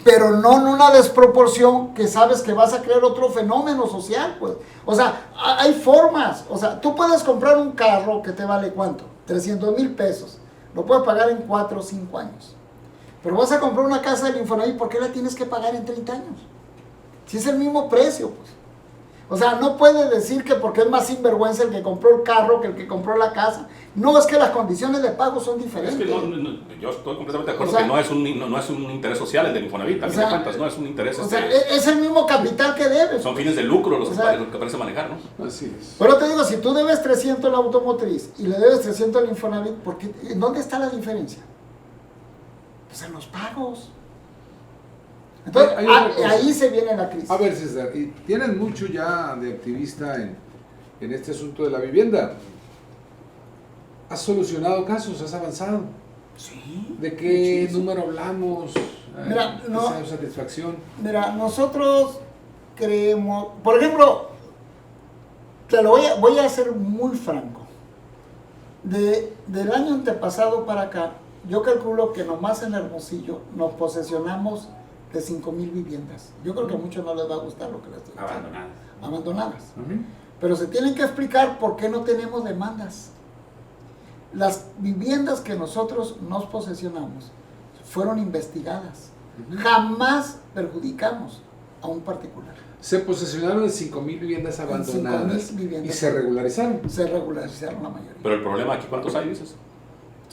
Pero no en una desproporción que sabes que vas a crear otro fenómeno social, pues. O sea, hay formas. O sea, tú puedes comprar un carro que te vale ¿cuánto? 300,000 pesos. Lo puedes pagar en 4 o 5 años. Pero vas a comprar una casa del Infonavit, ¿por qué la tienes que pagar en 30 años? Si es el mismo precio, pues. O sea, no puede decir que porque es más sinvergüenza el que compró el carro que el que compró la casa. No, es que las condiciones de pago son diferentes. Es que yo estoy completamente de acuerdo, O sea, que no es un interés social el del Infonavit, a fin de cuentas, no es un interés. O sea, es el mismo capital que debes. Son fines de lucro los O sea, que parece manejar, ¿no? Así es. Pero te digo, si tú debes 300 a la automotriz y le debes 300 al Infonavit, ¿en dónde está la diferencia? Pues en los pagos. Entonces, Hay otra cosa. ahí se viene la crisis. A ver, César, y tienen mucho ya de activista en este asunto de la vivienda. ¿Has solucionado casos? ¿Has avanzado? Sí. ¿De qué muchísimo. número hablamos? Mira, no. ¿Esa satisfacción? Mira, nosotros creemos, por ejemplo, voy a ser muy franco. Del año antepasado para acá, yo calculo que nomás en Hermosillo nos posesionamos de 5,000 viviendas. Yo creo que a muchos no les va a gustar lo que les estoy diciendo. Abandonadas. Pero se tienen que explicar por qué no tenemos demandas. Las viviendas que nosotros nos posesionamos fueron investigadas. Jamás perjudicamos a un particular. Se posesionaron en 5,000 viviendas abandonadas 5,000 viviendas. y se regularizaron. Se regularizaron la mayoría. Pero el problema aquí, ¿cuántos hay, dices?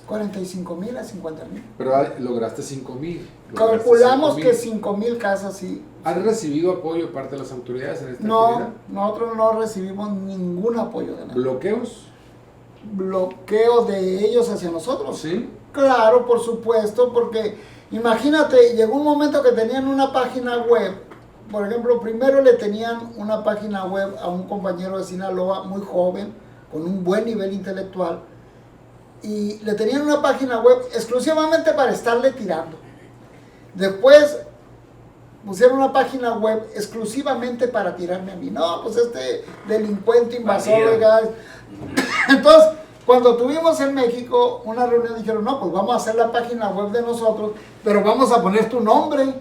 45,000 a 50,000. Pero lograste 5,000. Calculamos que 5,000 casas sí. ¿Han recibido apoyo de parte de las autoridades en esta No, actividad? nosotros no recibimos ningún apoyo de nadie. ¿Bloqueos? Bloqueo de ellos hacia nosotros. Sí. Claro, por supuesto, porque imagínate, llegó un momento que tenían una página web. Por ejemplo, primero le tenían una página web a un compañero de Sinaloa muy joven, con un buen nivel intelectual, y le tenían una página web exclusivamente para estarle tirando. Después pusieron una página web exclusivamente para tirarme a mí. No, pues este delincuente invasor de gas. Entonces, cuando tuvimos en México una reunión, dijeron, no, pues vamos a hacer la página web de nosotros, pero vamos a poner tu nombre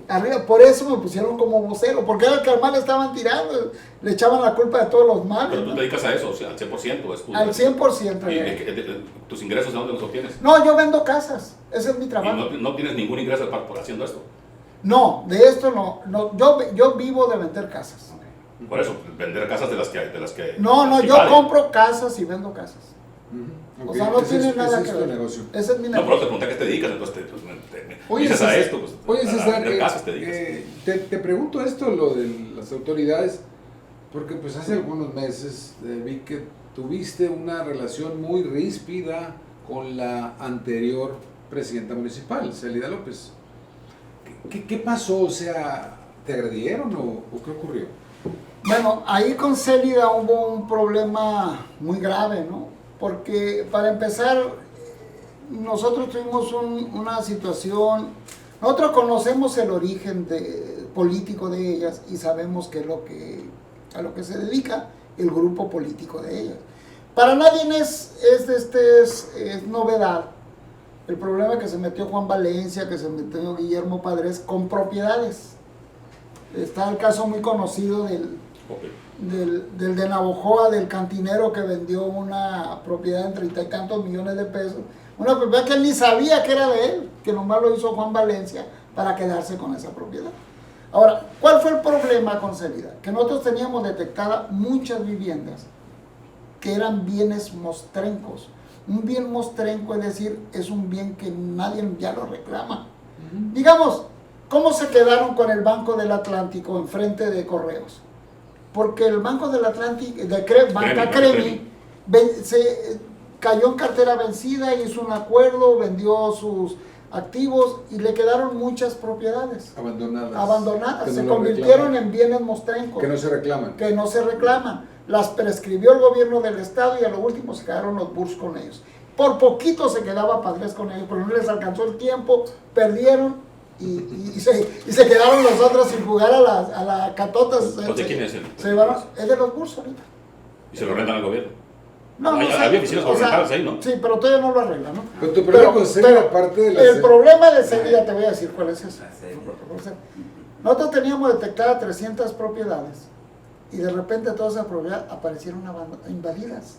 arriba. Por eso me pusieron como vocero, porque era el que al mal estaban tirando, le echaban la culpa de todos los males. Pero tú ¿no? te dedicas a eso, o sea, al 100%. Es tu, Al 100%. ¿Y tus ingresos de dónde los obtienes? No, yo vendo casas, ese es mi Y trabajo. no tienes ningún ingreso por haciendo esto. No, de esto no, yo vivo de vender casas. Por eso, vender casas de las que No, sí yo valen. compro casas y vendo casas. O Ok, sea, no ese tiene es- nada ese que es tu ver. negocio. Ese es mi No, pero te negocio. pregunté a qué te dedicas, entonces Oye, dices César, a esto. Pues, oye, a César, vender casas te dedicas. te pregunto esto, lo de las autoridades, porque pues hace algunos meses vi que tuviste una relación muy ríspida con la anterior presidenta municipal, Célida López. ¿Qué pasó? O sea, ¿te agredieron o qué ocurrió? Bueno, ahí con Célida hubo un problema muy grave, ¿no? Porque para empezar, nosotros tuvimos una situación, nosotros conocemos el origen político de ellas y sabemos que a lo que se dedica el grupo político de ellas. Para nadie es novedad el problema que se metió Juan Valencia, que se metió Guillermo Padres con propiedades. Está el caso muy conocido del de Navojoa, del cantinero que vendió una propiedad en 30 y tantos millones de pesos, una propiedad que él ni sabía que era de él, que nomás lo hizo Juan Valencia para quedarse con esa propiedad. Ahora, ¿cuál fue el problema con Célida? Que nosotros teníamos detectada muchas viviendas que eran bienes mostrencos. Un bien mostrenco, es decir, es un bien que nadie ya lo reclama. Digamos, ¿cómo se quedaron con el Banco del Atlántico enfrente de Correos? Porque el Banco del Atlántico, Banca Cremi, se cayó en cartera vencida, hizo un acuerdo, vendió sus activos y le quedaron muchas propiedades abandonadas, se convirtieron en bienes mostrencos que no se reclaman, las prescribió el gobierno del estado y a lo último se quedaron los BURS con ellos. Por poquito se quedaba Padres con ellos, pero no les alcanzó el tiempo, perdieron y se quedaron los otros sin jugar a la catota. ¿De quién es él? Es de los BURS ahorita. ¿Y se lo rentan al gobierno? No, había oficinas gubernamentales ahí, ¿no? Sí, pero todavía no lo arreglan, ¿no? Pero tu problema con Célida, aparte de la... El problema de Célida, te voy a decir cuál es eso. Nosotros teníamos detectadas 300 propiedades y de repente todas esas propiedades aparecieron invadidas,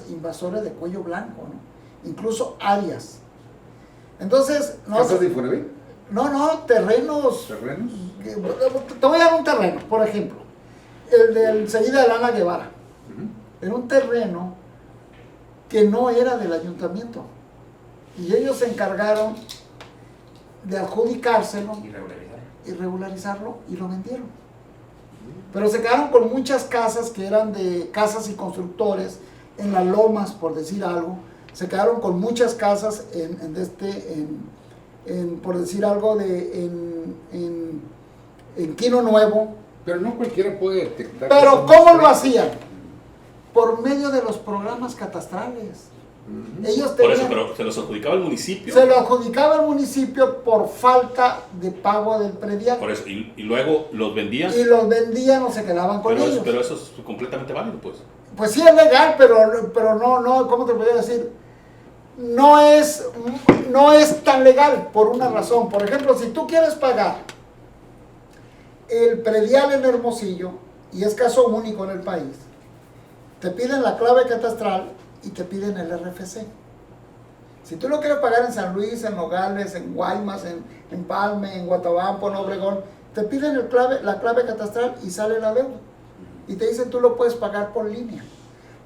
invasores de cuello blanco, ¿no? Incluso áreas. Entonces... ¿Casas de Infonavit? No, terrenos. ¿Terrenos? Te voy a dar un terreno, por ejemplo. El del seguida de Ana Guevara. Era un terreno que no era del ayuntamiento. Y ellos se encargaron de adjudicárselo y regularizarlo y lo vendieron. Pero se quedaron con muchas casas que eran de casas y constructores en las lomas, por decir algo. Se quedaron con muchas casas por decir algo, en Quino Nuevo. Pero no cualquiera puede detectar. Pero ¿cómo lo hacían? Por medio de los programas catastrales. Ellos Por eso, tenían, pero se los adjudicaba el municipio. se lo adjudicaba el municipio por falta de pago del predial. Por eso, y luego los vendían. Y los vendían o se quedaban con ellos. Pero eso es completamente válido, pues. Pues sí es legal, pero no, ¿cómo te podría decir? No es tan legal por una razón. Por ejemplo, si tú quieres pagar el predial en Hermosillo, y es caso único en el país, te piden la clave catastral y te piden el RFC. Si tú lo quieres pagar en San Luis, en Nogales, en Guaymas, en Palme, en Guatabampo, en Obregón, te piden la clave catastral y sale la deuda. Y te dicen tú lo puedes pagar por línea.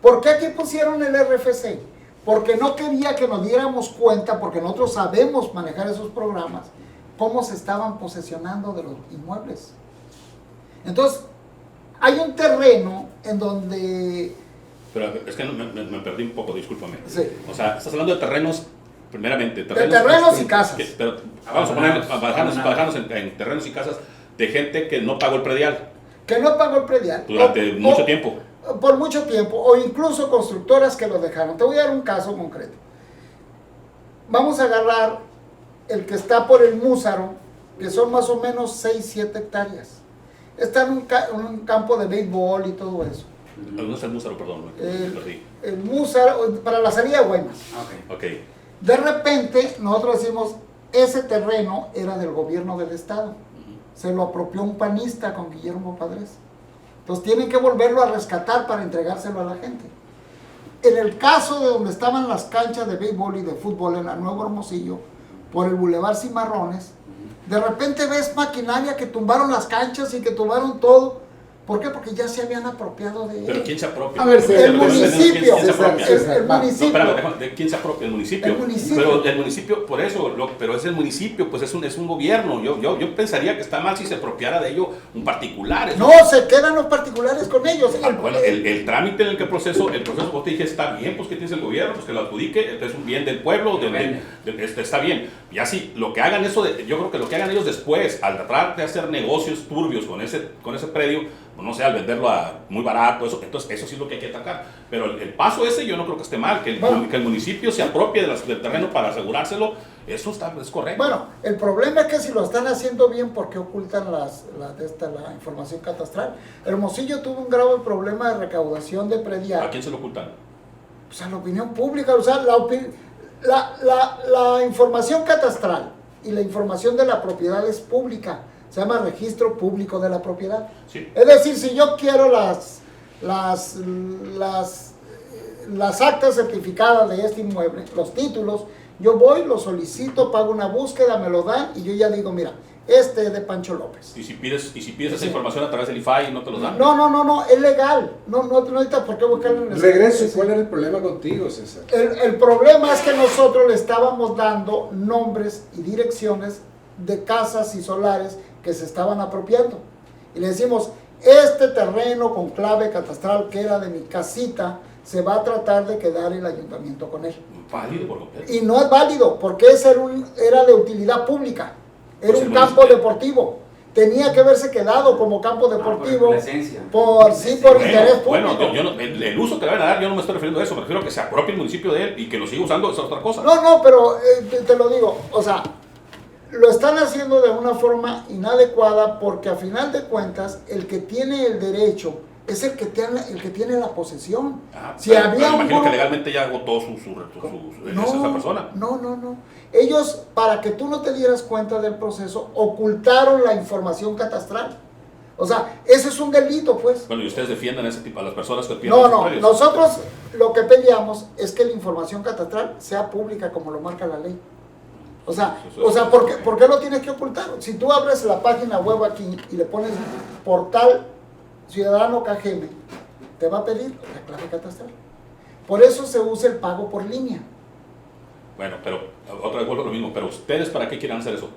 ¿Por qué aquí pusieron el RFC? Porque no quería que nos diéramos cuenta, porque nosotros sabemos manejar esos programas, cómo se estaban posesionando de los inmuebles. Entonces, hay un terreno en donde... Pero es que me perdí un poco, discúlpame. Sí. O sea, estás hablando de terrenos, primeramente. De terrenos y casas. Pero vamos a bajarnos en terrenos y casas de gente que no pagó el predial. Que no pagó el predial. Durante mucho tiempo. Por mucho tiempo, o incluso constructoras que lo dejaron. Te voy a dar un caso concreto. Vamos a agarrar el que está por el Múzaro, que son más o menos 6-7 hectáreas. Está en un campo de béisbol y todo eso. ¿Dónde está el Múzaro, perdón? El Múzaro, para la salida de Guaymas. Ok. De repente, nosotros decimos, ese terreno era del gobierno del estado. Se lo apropió un panista con Guillermo Padres. Entonces tienen que volverlo a rescatar para entregárselo a la gente. En el caso de donde estaban las canchas de béisbol y de fútbol en la Nuevo Hermosillo, por el Boulevard Cimarrones, de repente ves maquinaria que tumbaron las canchas y que tumbaron todo, ¿Por qué? Porque ya se habían apropiado de ¿Pero él. quién se apropia? A ver, el municipio. ¿Quién se apropia? El municipio. No, espérame, ¿de quién se apropia? El municipio. El municipio. Pero el municipio, por eso, pero es el municipio, pues es un gobierno. Yo pensaría que está mal si se apropiara de ello un particular. Eso. No, se quedan los particulares con ellos. Bueno, el trámite en el que el proceso vos te dije, está bien, pues que tienes el gobierno, pues que lo adjudique, es un bien del pueblo, está bien. Y así, lo que hagan eso, yo creo que lo que hagan ellos después, al tratar de hacer negocios turbios con ese predio, pues no sé, al venderlo muy barato, entonces eso sí es lo que hay que atacar. Pero el paso ese yo no creo que esté mal, que el municipio se apropie del terreno para asegurárselo, eso es correcto. Bueno, el problema es que si lo están haciendo bien, ¿por qué ocultan la información catastral? Hermosillo tuvo un grave problema de recaudación de predial. ¿A quién se lo ocultan? Pues a la opinión pública, o sea, la información catastral y la información de la propiedad es pública. Se llama registro público de la propiedad. Sí. Es decir, si yo quiero las actas certificadas de este inmueble, los títulos, yo voy, los solicito, pago una búsqueda, me lo dan y yo ya digo, mira, este es de Pancho López. Y si pides esa información a través del IFAI, ¿no te lo dan? No, es legal. No necesitas por qué buscarlo en el Regreso, ¿cuál era el problema contigo, César? El problema es que nosotros le estábamos dando nombres y direcciones de casas y solares que se estaban apropiando. Y le decimos, este terreno con clave catastral que era de mi casita, se va a tratar de quedar el ayuntamiento con él. Válido por completo. Y no es válido, porque ese era de utilidad pública. Era Pues un campo deportivo. Tenía que haberse quedado como campo deportivo por esencia. por interés público. Bueno, yo el uso que le van a dar, yo no me estoy refiriendo a eso, me refiero a que se apropie el municipio de él y que lo siga usando, esa es otra cosa. No, pero te lo digo, o sea, lo están haciendo de una forma inadecuada porque a final de cuentas el que tiene el derecho es el que tiene la posesión. Si había imagino que legalmente ya agotó esa persona. No. Ellos, para que tú no te dieras cuenta del proceso, ocultaron la información catastral. O sea, ese es un delito, pues. Bueno, y ustedes defienden a ese tipo, a las personas que pierden No, nosotros lo que peleamos es que la información catastral sea pública como lo marca la ley. O sea, ¿por qué lo tienes que ocultar? Si tú abres la página web aquí y le pones portal Ciudadano KGM, te va a pedir la clave catastral. Por eso se usa el pago por línea. Bueno, pero otra vez vuelvo a lo mismo, pero ustedes ¿para qué quieren hacer eso?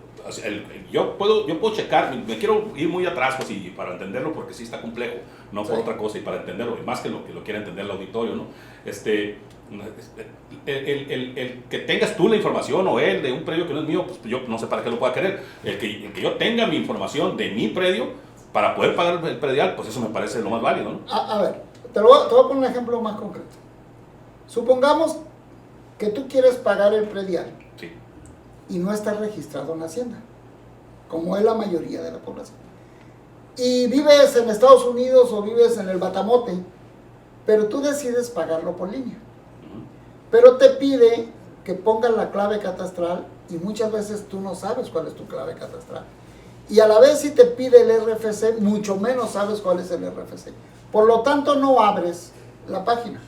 Yo puedo checar, me quiero ir muy atrás pues, y para entenderlo porque sí está complejo, no por otra cosa, y para entenderlo, y más que lo quiera entender el auditorio, ¿no? El que tengas tú la información o él de un predio que no es mío, pues yo no sé para qué lo pueda querer. El que yo tenga mi información de mi predio para poder pagar el predial, pues eso me parece lo más válido, ¿no? A ver, te voy a poner un ejemplo más concreto. Supongamos que tú quieres pagar el predial Sí. y no estás registrado en Hacienda, como es la mayoría de la población. Y vives en Estados Unidos o vives en el Batamote, pero tú decides pagarlo por línea. Pero te pide que pongas la clave catastral y muchas veces tú no sabes cuál es tu clave catastral. Y a la vez si te pide el RFC, mucho menos sabes cuál es el RFC. Por lo tanto no abres la página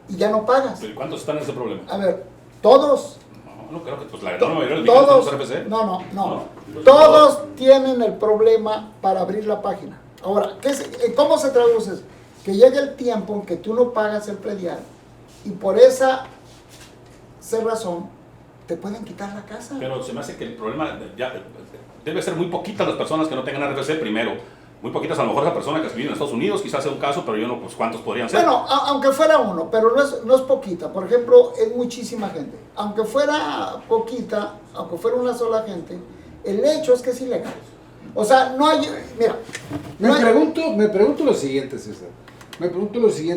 y ya no pagas. ¿Pero cuántos están en ese problema? A ver, todos. No creo que pues la verdad no me Todos, RFC. no. Todos tienen el problema para abrir la página. Ahora, ¿cómo se traduce eso? Que llegue el tiempo en que tú no pagas el predial y por esa razón te pueden quitar la casa. Pero se me hace que el problema debe ser muy poquitas las personas que no tengan RFC primero. Muy poquitas, a lo mejor esa persona que vive en Estados Unidos, quizás sea un caso, pero yo no, pues ¿cuántos podrían ser? Bueno, aunque fuera uno, pero no es poquita. Por ejemplo, es muchísima gente. Aunque fuera poquita, aunque fuera una sola gente, el hecho es que es ilegal. O sea, no hay... Mira. Me pregunto lo siguiente, César.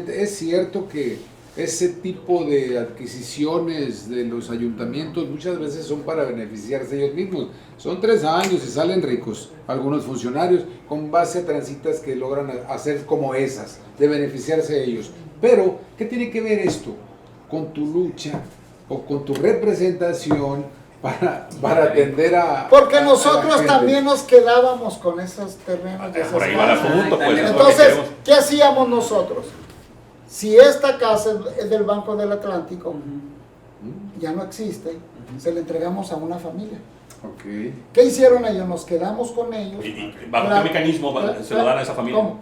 ¿Es cierto que ese tipo de adquisiciones de los ayuntamientos muchas veces son para beneficiarse ellos mismos? Son 3 años y salen ricos algunos funcionarios con base a transitas que logran hacer como esas, de beneficiarse ellos. Pero, ¿qué tiene que ver esto con tu lucha o con tu representación para atender a... Porque nosotros también nos quedábamos con esos terrenos. Por ahí va el asunto, pues. Entonces, ¿qué hacíamos nosotros? Si esta casa es del Banco del Atlántico, ya no existe, se la entregamos a una familia. Ok. ¿Qué hicieron ellos? Nos quedamos con ellos. ¿Y bajo qué mecanismo se lo dan a esa familia? ¿Cómo?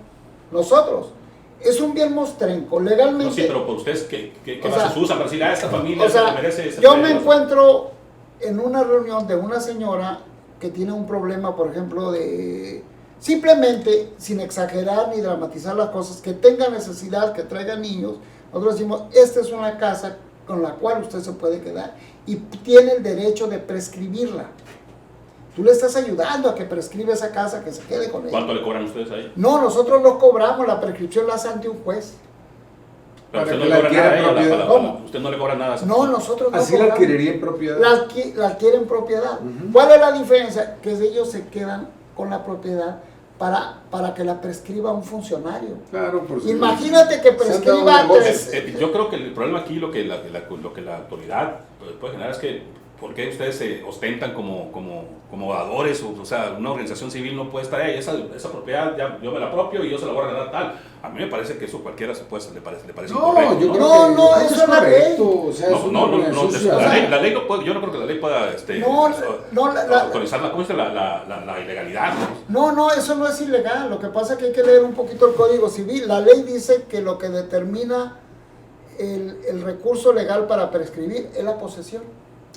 Nosotros. Es un bien mostrenco, legalmente. No, sí, pero por ustedes, ¿qué O bases sea, usan para decir, esta familia O sea, se merece ese yo premio? me encuentro en una reunión de una señora que tiene un problema, por ejemplo, de simplemente, sin exagerar ni dramatizar las cosas, que tenga necesidad, que traiga niños. Nosotros decimos, esta es una casa con la cual usted se puede quedar y tiene el derecho de prescribirla. Tú le estás ayudando a que prescribe esa casa, que se quede con ella. ¿Cuánto le cobran ustedes ahí? No, nosotros lo cobramos, la prescripción la hace ante un juez. Pero Para usted no que le la cobra nada a ella, adquiera en propiedad. usted no le cobra nada a esa No, persona. nosotros no Así la cobramos. adquiriría en propiedad. La adquiere en propiedad. Ujú. ¿Cuál es la diferencia? Que ellos se quedan con la propiedad para que la prescriba un funcionario. Claro, por supuesto. Imagínate que Se han dado prescriba negocios. Yo creo que el problema aquí, lo que la autoridad puede generar es que, ¿por qué ustedes se ostentan como dadores? O sea, una organización civil no puede estar ahí. Esa propiedad ya, yo me la apropio y yo se la voy a regalar tal. A mí me parece que eso cualquiera le parece No, incorrecto. yo creo No, que no, eso es la ley. correcto. O sea, es una organización ciudadana. La ley no puede, yo no creo que la ley pueda autorizar la ilegalidad. No, eso no es ilegal. Lo que pasa es que hay que leer un poquito el Código Civil. La ley dice que lo que determina el recurso legal para prescribir es la posesión.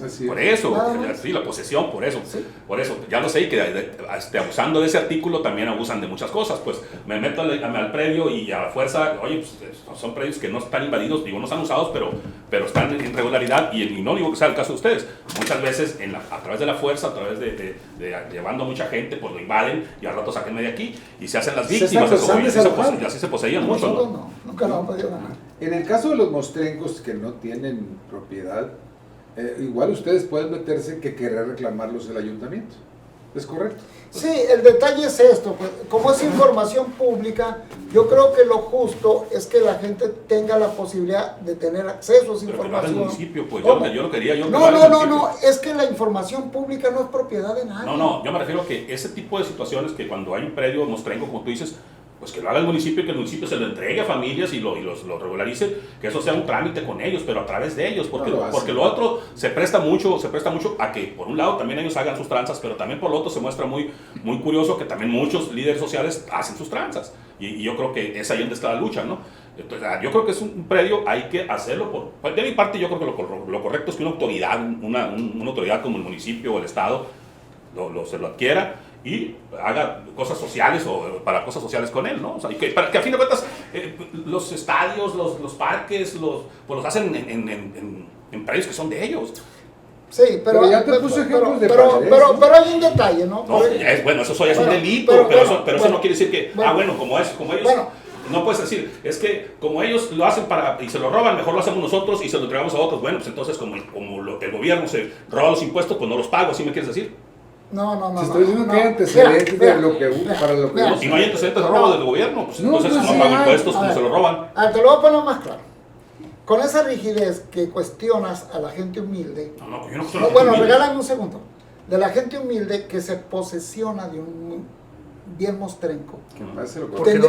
Así es. Por eso, Nada más. sí, la posesión, por eso. Sí. Por eso, ya lo sé, que abusando de ese artículo también abusan de muchas cosas. Pues me meto al predio y a la fuerza, oye, pues, son predios que no están invadidos, digo, no están usados, pero están en irregularidad y no digo que sea el caso de ustedes. Muchas veces a través de la fuerza, a través de llevando a mucha gente, pues lo invaden y al rato sáquenme de aquí y se hacen las Se víctimas. están acusando Y así se poseían mucho, Nosotros ¿no? nunca lo hemos podido ganar. En el caso de los mostrencos que no tienen propiedad, igual ustedes pueden meterse que querer reclamarlos el ayuntamiento. ¿Es correcto? Sí, el detalle es esto, pues, como es información pública, yo creo que lo justo es que la gente tenga la posibilidad de tener acceso a esa Pero que lo haga el información. municipio, pues ¿Cómo? yo lo quería. No, es que la información pública no es propiedad de nadie. No, yo me refiero a que ese tipo de situaciones que cuando hay un predio mostrenco, como tú dices, pues que lo haga el municipio y que el municipio se lo entregue a familias y lo regularice, que eso sea un trámite con ellos, pero a través de ellos, porque lo otro se presta mucho a que por un lado también ellos hagan sus tranzas, pero también por lo otro se muestra muy, muy curioso que también muchos líderes sociales hacen sus tranzas, y yo creo que es ahí donde está la lucha, ¿no? Entonces, yo creo que es un predio, hay que hacerlo de mi parte. Yo creo que lo correcto es que una autoridad, una autoridad como el municipio o el estado se lo adquiera y haga cosas sociales o para cosas sociales con él, ¿no? O sea, que a fin de cuentas los estadios, los parques, pues los hacen en predios que son de ellos. Sí, pero ya te puse ejemplos de pero padres, hay un detalle, ¿no? No, bueno, eso ya es un Bueno, delito, pero eso bueno, no quiere decir que, bueno, como ellos, bueno. no puedes decir, es que como ellos lo hacen y se lo roban, mejor lo hacemos nosotros y se lo entregamos a otros. Bueno, pues entonces como el gobierno se roba los impuestos, pues no los pago, ¿sí me quieres decir? No. Si estoy diciendo que hay antecedentes de lo que para lo que Mira, Si no hay antecedentes de robo del gobierno, pues No, entonces pues no sí pago hay. impuestos, A pues ver. se lo roban. Te lo voy a poner más claro. Con esa rigidez que cuestionas a la gente humilde, No, yo no no, bueno, regálame un segundo. De la gente humilde que se posesiona de un bien mostrenco. que pase lo que- Porque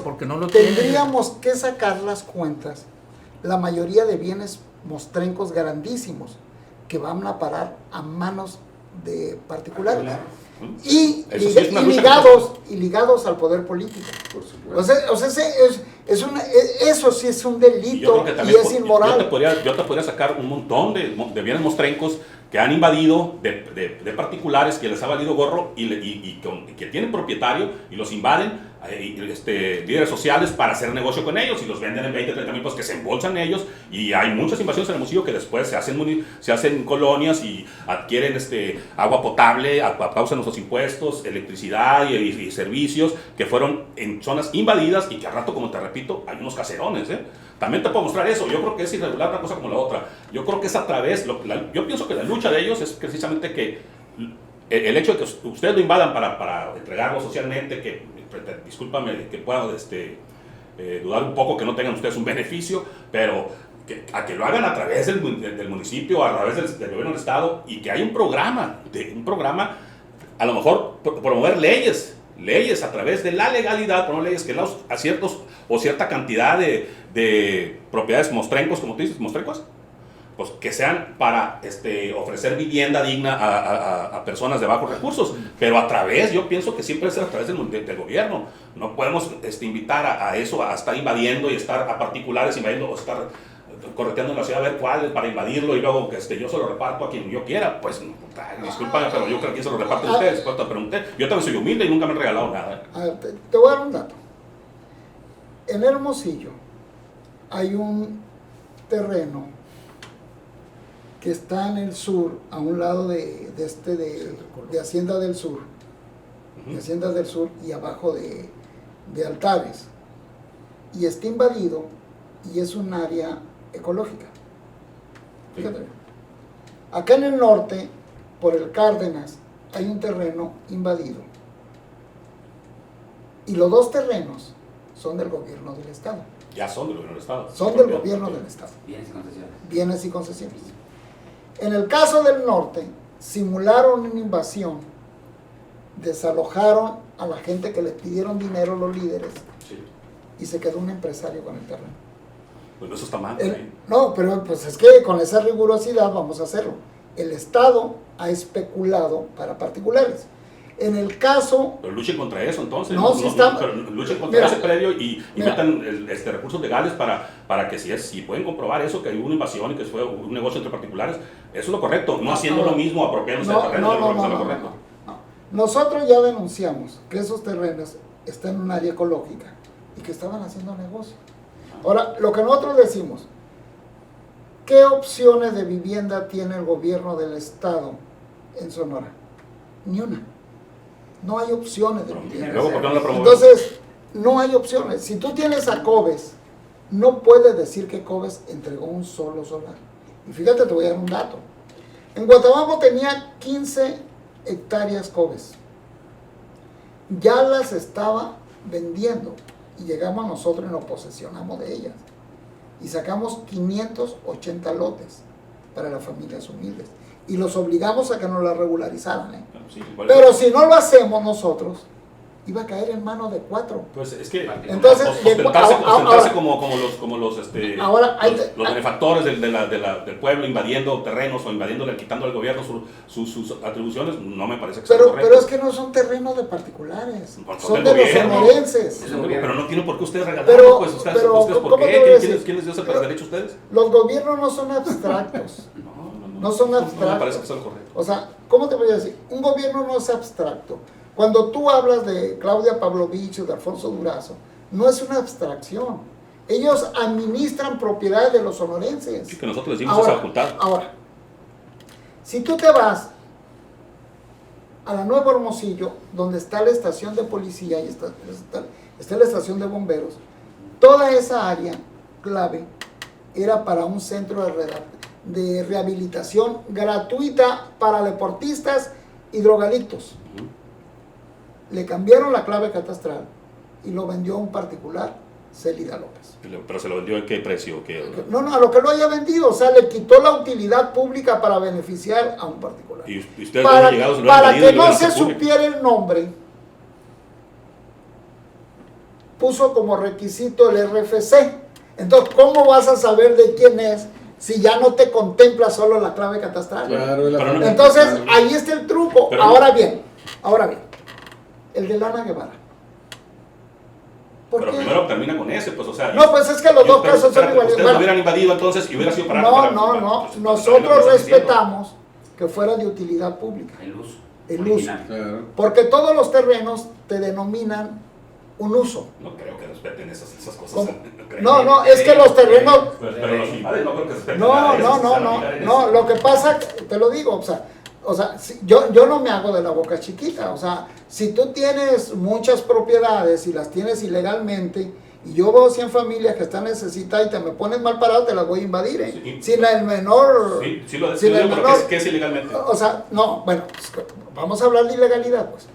porque no lo tienen. Tendríamos que sacar las cuentas, la mayoría de bienes mostrencos grandísimos que van a parar a manos de particulares y, Eso sí es una lucha ligados al poder político. por supuesto. O sea eso sí es un Y yo delito creo que y también es inmoral. yo te podría sacar un montón de bienes mostrencos que han invadido de particulares, que les ha valido gorro y que tienen propietario y los invaden líderes sociales para hacer negocio con ellos y los venden en 20, 30 mil, pues que se embolsan ellos, y hay muchas invasiones en el municipio que después se hacen colonias y adquieren agua potable a causa de nuestros impuestos, electricidad y servicios que fueron en zonas invadidas y que al rato, como te repito, hay unos caserones, También te puedo mostrar eso. Yo creo que es irregular una cosa como la otra. Yo creo que es a través, yo pienso que la lucha de ellos es precisamente que el hecho de que ustedes lo invadan para entregarlo socialmente, que discúlpame que pueda dudar un poco que no tengan ustedes un beneficio, pero a que lo hagan a través del municipio, a través del gobierno del estado, y que hay un programa, a lo mejor promover leyes a través de la legalidad, promover leyes que a cierta cantidad de propiedades mostrencos, como tú dices, mostrencos, pues que sean para ofrecer vivienda digna a personas de bajos recursos, pero a través, yo pienso que siempre es a través del gobierno. No podemos invitar a eso, a estar invadiendo y estar a particulares invadiendo o estar correteando en la ciudad a ver cuál para invadirlo y luego que yo se lo reparto a quien yo quiera. Pues, disculpa, pero yo creo que se lo reparten ustedes. Pues te pregunté, yo también soy humilde y nunca me han regalado nada. A ver, te voy a dar un dato. En Hermosillo hay un terreno que está en el sur, a un lado de Hacienda del Sur, de Hacienda del Sur y abajo de Altares, y está invadido y es un área ecológica. Fíjate bien. Acá en el norte, por el Cárdenas, hay un terreno invadido y los dos terrenos son del gobierno del estado. Ya son del gobierno del estado. Son del gobierno del estado. Bienes y concesiones. Bienes y concesiones. En el caso del norte, simularon una invasión, desalojaron a la gente que les pidieron dinero, los líderes, Sí. y se quedó un empresario con el terreno. Pues eso está mal. No, pero pues es que con esa rigurosidad vamos a hacerlo. El Estado ha especulado para particulares. En el caso... Pero luchen contra eso entonces. No, si está... pero luchen contra ese predio y metan recursos legales para que si pueden comprobar eso, que hubo una invasión y que fue un negocio entre particulares, eso es lo correcto. No haciendo lo mismo, apropiándose del terreno, es lo correcto. Nosotros ya denunciamos que esos terrenos están en un área ecológica y que estaban haciendo negocio. Ahora, lo que nosotros decimos, ¿qué opciones de vivienda tiene el gobierno del estado en Sonora? Ni una. No hay opciones de vivienda. Luego, ¿por qué no la promueven? Entonces, no hay opciones. Si tú tienes a Cobes, no puedes decir que Cobes entregó un solo solar. Y fíjate, te voy a dar un dato. En Guatabampo tenía 15 hectáreas Cobes. Ya las estaba vendiendo. Y llegamos nosotros y nos posesionamos de ellas. Y sacamos 580 lotes para las familias humildes. Y los obligamos a que nos las regularizaran. Sí, pero si no lo hacemos nosotros, iba a caer en manos de 4. Pues es que entonces ostentarse como los benefactores del pueblo invadiendo terrenos o invadiéndole, quitando al gobierno sus atribuciones, no me parece que sea correcto. Pero es que no son terrenos de particulares, son de los sonorenses. Pero no tienen por qué ustedes regalarlo, pues ustedes ¿por qué? ¿Quién les dio ese derecho a ustedes? Los gobiernos no son abstractos. No son abstractos. No me parece que sea lo correcto. O sea, ¿cómo te voy a decir? Un gobierno no es abstracto. Cuando tú hablas de Claudia Pavlovich o de Alfonso Durazo, no es una abstracción. Ellos administran propiedades de los sonorenses. Sí, que nosotros les dimos esa facultad. Ahora, si tú te vas a la Nueva Hermosillo, donde está la estación de policía y está la estación de bomberos, toda esa área clave era para un centro de rehabilitación gratuita para deportistas y drogadictos. Le cambiaron la clave catastral y lo vendió a un particular, Célida López. ¿Pero se lo vendió en qué precio? No, a lo que lo haya vendido. O sea, le quitó la utilidad pública para beneficiar a un particular. ¿Y ustedes para que no se supiera el nombre, puso como requisito el RFC. Entonces, ¿cómo vas a saber de quién es si ya no te contempla solo la clave catastral? Claro, entonces, ahí está el truco. Ahora bien, el de Lana Guevara. Pero primero termina con ese, pues, o sea... No, pues es que los dos casos son iguales. Ustedes hubieran invadido entonces y hubiera sido para... No. Nosotros respetamos que fuera de utilidad pública. El uso. Claro. Porque todos los terrenos te denominan un uso. No creo que respeten esas cosas. No, es que los terrenos... Pero los invades no creo que respeten. No, lo que pasa, te lo digo, o sea, yo no me hago de la boca chiquita. O sea, si tú tienes muchas propiedades y las tienes ilegalmente, y yo veo 100 familias que están necesitadas y te me pones mal parado, te las voy a invadir, ¿eh? Sí. Sin el menor... Sí, lo decimos, pero ¿qué es ilegalmente? O sea, no, bueno, vamos a hablar de ilegalidad, pues.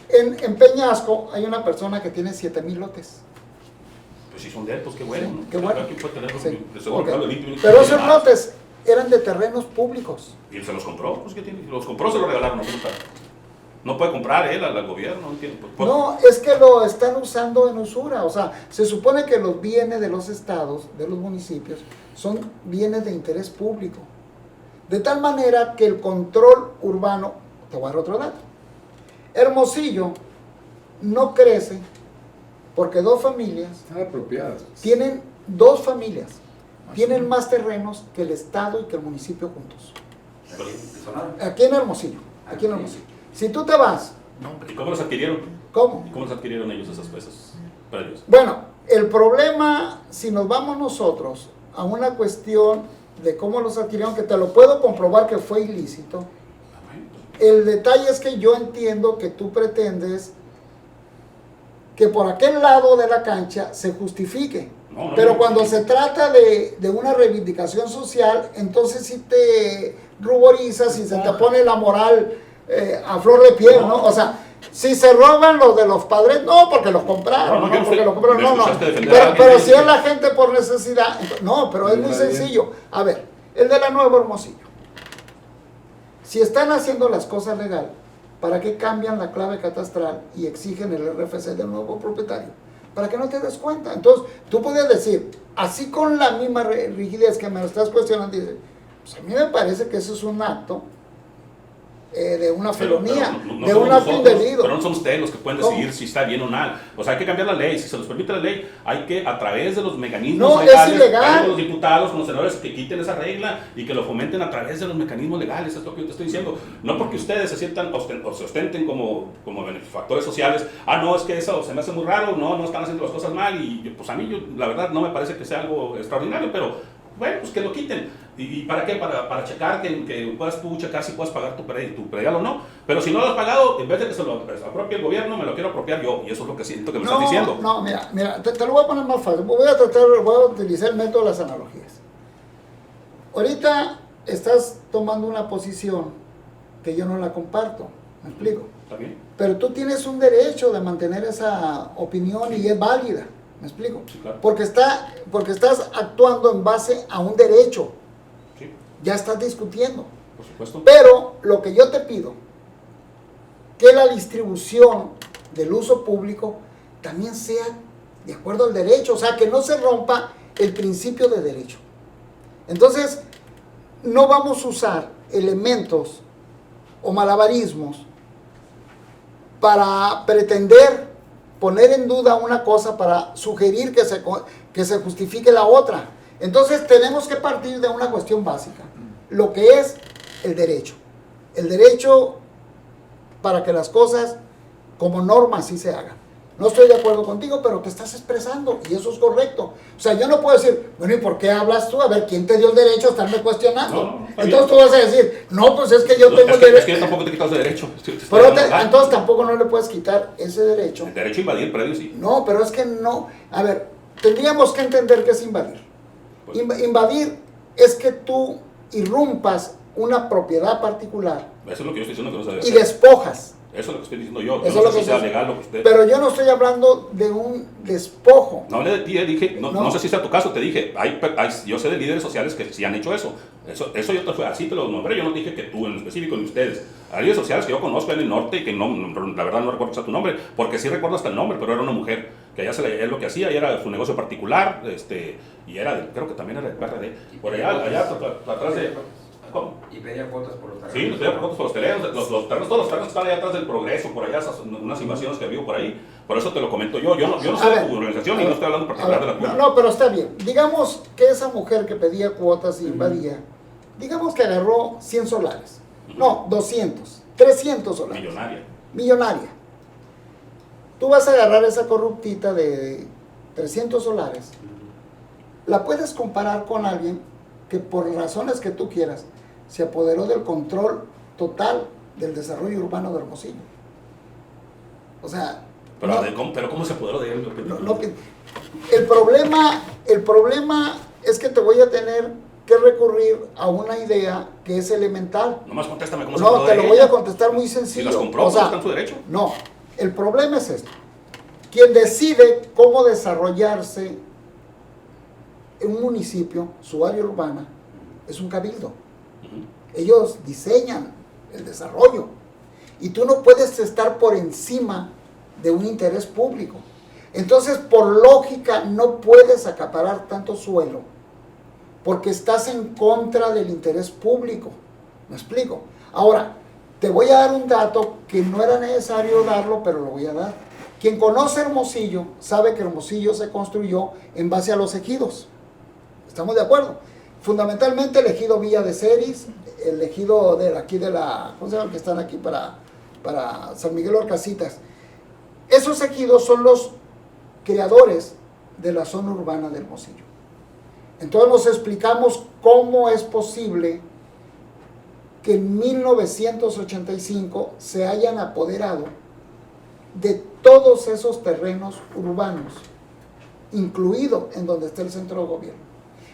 En Peñasco hay una persona que tiene 7,000 lotes. Pues si son de él, pues qué bueno. Sí, qué bueno. Aquí puede tener Sí. okay. Pero esos lotes eran de terrenos públicos. Y él se los compró, pues ¿qué tiene? Los compró, se los regalaron, no puede comprar él al gobierno, no entiendo. No, es que lo están usando en usura. O sea, se supone que los bienes de los estados, de los municipios, son bienes de interés público. De tal manera que el control urbano, te voy a dar otro dato, Hermosillo no crece porque dos familias Están apropiadas. tienen, dos familias tienen más terrenos que el Estado y que el municipio juntos. Aquí en Hermosillo, aquí en Hermosillo. Si tú te vas, ¿Y cómo los adquirieron? ¿cómo? ¿Cómo los adquirieron ellos esos predios? Bueno, el problema, si nos vamos nosotros a una cuestión de cómo los adquirieron, que te lo puedo comprobar que fue ilícito, el detalle es que yo entiendo que tú pretendes que por aquel lado de la cancha se justifique. No, Pero no, cuando sí. se trata de una reivindicación social, entonces sí te ruborizas y se te pone la moral a flor de piel, ¿no? O sea, si se roban los de los padres, no, porque los compraron, no, porque los compraron, no, no. Pero si es la gente por necesidad, no, pero es muy sencillo. A ver, el de la Nueva Hermosillo. Si están haciendo las cosas legal, ¿para qué cambian la clave catastral y exigen el RFC del nuevo propietario? Para que no te des cuenta. Entonces, tú puedes decir, así con la misma rigidez que me lo estás cuestionando, dices, pues a mí me parece que eso es un acto de una felonía, de un acto indebido. Pero no son ustedes los que pueden decidir si está bien o mal. O sea, hay que cambiar la ley. Si se los permite la ley, hay que, a través de los mecanismos No, legales, es ilegal. de los diputados, con los senadores, que quiten esa regla y que lo fomenten a través de los mecanismos legales. Es lo que yo te estoy diciendo. No porque ustedes se sientan o se ostenten como benefactores sociales. No, es que eso se me hace muy raro. No están haciendo las cosas mal. Y pues a mí, la verdad, no me parece que sea algo extraordinario, pero bueno, pues que lo quiten. ¿Y para qué? Para checar que puedas tú checar si puedes pagar tu predial o no. Pero si no lo has pagado, en vez de que se lo apropie el gobierno, me lo quiero apropiar yo. Y eso es lo que siento que me estás diciendo. No, mira, te lo voy a poner más fácil. Voy a utilizar el método de las analogías. Ahorita estás tomando una posición que yo no la comparto. ¿Me explico? ¿Está bien? Pero tú tienes un derecho de mantener esa opinión y es válida. ¿Me explico? Sí, claro. Porque estás actuando en base a un derecho. Sí, Ya estás discutiendo. por supuesto. Pero lo que yo te pido, que la distribución del uso público también sea de acuerdo al derecho, o sea, que no se rompa el principio de derecho. Entonces, no vamos a usar elementos o malabarismos para pretender poner en duda una cosa para sugerir que se justifique la otra. Entonces tenemos que partir de una cuestión básica, lo que es el derecho. El derecho para que las cosas como norma sí se hagan. No estoy de acuerdo contigo, pero te estás expresando y eso es correcto. O sea, yo no puedo decir, bueno, ¿y por qué hablas tú? A ver, ¿quién te dio el derecho a estarme cuestionando? No, está entonces bien. tú vas a decir, no, pues es que yo tengo el Es derecho. que yo tampoco te quitas de derecho. Pero entonces tampoco no le puedes quitar ese derecho. El derecho a invadir predios, sí. No, pero es que no. A ver, tendríamos que entender qué es invadir. Pues, Invadir es que tú irrumpas una propiedad particular eso es lo que yo estoy diciendo que no se debe y hacer. despojas. Eso es lo que estoy diciendo yo. Eso Yo es no lo sé que si sea estoy- legal lo que usted... Pero yo no estoy hablando de un despojo. No hablé de ti, dije, no No. sé si sea tu caso, te dije, yo sé de líderes sociales que sí han hecho eso. Eso yo así te lo nombré, yo no dije que tú en específico ni ustedes. Hay líderes sociales que yo conozco en el norte y que la verdad no recuerdo tu nombre, porque sí recuerdo hasta el nombre, pero era una mujer que allá es lo que hacía y era su negocio particular, y creo que también era del PRD. Por allá atrás de... ¿Cómo? Y pedía cuotas por los terrenos. Sí, nos pedían fotos por los terrenos, todos los terrenos están allá atrás del Progreso, por allá, unas invasiones que había por ahí. Por eso te lo comento yo no A sé de ver, tu organización a y no ver, estoy hablando a particular ver, de la tuya. no, pero está bien. Digamos que esa mujer que pedía cuotas y invadía, digamos que agarró 100 solares. No, 200, 300 solares. Millonaria. Tú vas a agarrar esa corruptita de 300 solares. La puedes comparar con alguien que por razones que tú quieras se apoderó del control total del desarrollo urbano de Hermosillo. O sea, Pero, no- pero ¿cómo se apoderó de él? el problema es que te voy a tener que recurrir a una idea que es elemental. Nomás contéstame cómo se No, apoderó te de lo voy ella. a contestar muy Si sencillo. las compró, O sea, está en su derecho. no, el problema es esto. Quien decide cómo desarrollarse en un municipio, su área urbana, es un cabildo. Ujú. Ellos diseñan el desarrollo y tú no puedes estar por encima de un interés público. Entonces, por lógica, no puedes acaparar tanto suelo porque estás en contra del interés público. ¿Me explico? Ahora, te voy a dar un dato que no era necesario darlo, pero lo voy a dar. Quien conoce Hermosillo sabe que Hermosillo se construyó en base a los ejidos. ¿Estamos de acuerdo? Fundamentalmente el ejido Villa de Ceris, el ejido de aquí de la, ¿cómo se llama? Que están aquí para San Miguel Orcasitas. Esos ejidos son los creadores de la zona urbana de Hermosillo. Entonces nos explicamos cómo es posible que en 1985 se hayan apoderado de todos esos terrenos urbanos, incluido en donde está el centro de gobierno.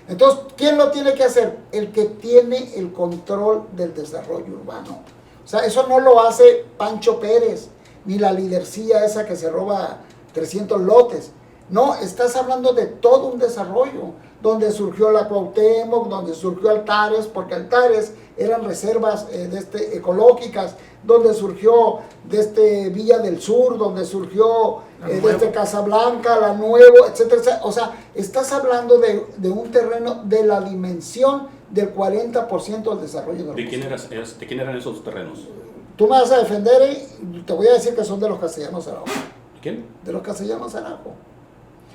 Entonces, ¿quién lo tiene que hacer? El que tiene el control del desarrollo urbano. O sea, eso no lo hace Pancho Pérez, ni la lidercía esa que se roba 300 lotes. No, estás hablando de todo un desarrollo, donde surgió la Cuauhtémoc, donde surgió Altares, porque Altares eran reservas ecológicas, donde surgió Villa del Sur, donde surgió Casablanca, La Nuevo, etcétera, etcétera. O sea, estás hablando de un terreno de la dimensión del 40% del desarrollo de ¿De quién eran esos terrenos? Tú me vas a defender y te voy a decir que son de los Castellanos Araujo. ¿De quién? De los Castellanos Araujo.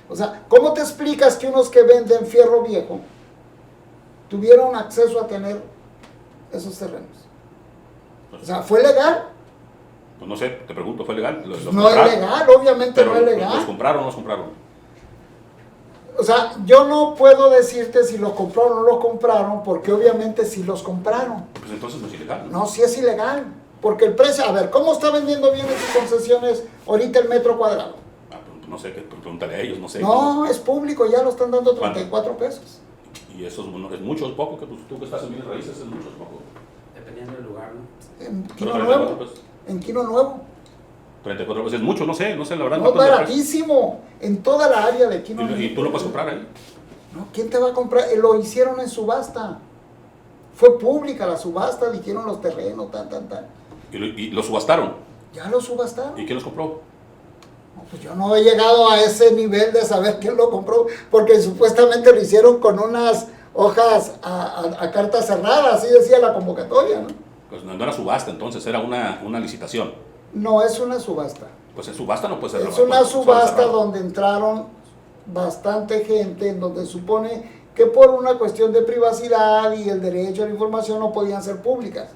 O sea, ¿cómo te explicas que unos que venden fierro viejo tuvieron acceso a tener esos terrenos? O sea, ¿fue legal? Pues no sé, te pregunto, ¿fue legal? No es legal, obviamente pero no es legal. ¿los compraron o no los compraron? O sea, yo no puedo decirte si los compraron o no los compraron, porque obviamente sí los compraron. Pues entonces no es ilegal, ¿no? No, sí es ilegal. Porque el precio, a ver, ¿cómo está vendiendo bienes y concesiones ahorita el metro cuadrado? No sé, pregúntale a ellos, no sé. No, es público, ya lo están dando 34 pesos. Y eso es mucho, es poco, que tú que estás en bienes raíces es mucho, es poco. Dependiendo del lugar, ¿no? En Pero Quino 34 Nuevo. pesos. En Quino Nuevo. 34 pesos es mucho, no sé, la verdad. No, es cuánto es el baratísimo. En toda la área de Quino precio. Nuevo. ¿Y tú lo puedes comprar ahí? No, ¿quién te va a comprar? Lo hicieron en subasta. Fue pública la subasta, dijeron los terrenos, tan. Y lo subastaron. Ya lo subastaron. ¿Y quién los compró? No, pues yo no he llegado a ese nivel de saber quién lo compró, porque supuestamente lo hicieron con unas hojas a carta cerrada, así decía la convocatoria, ¿no? Pues no era subasta, entonces era una licitación. No es una subasta. Pues en subasta no puede ser. Es una subasta donde entraron bastante gente, en donde supone que por una cuestión de privacidad y el derecho a la información no podían ser públicas.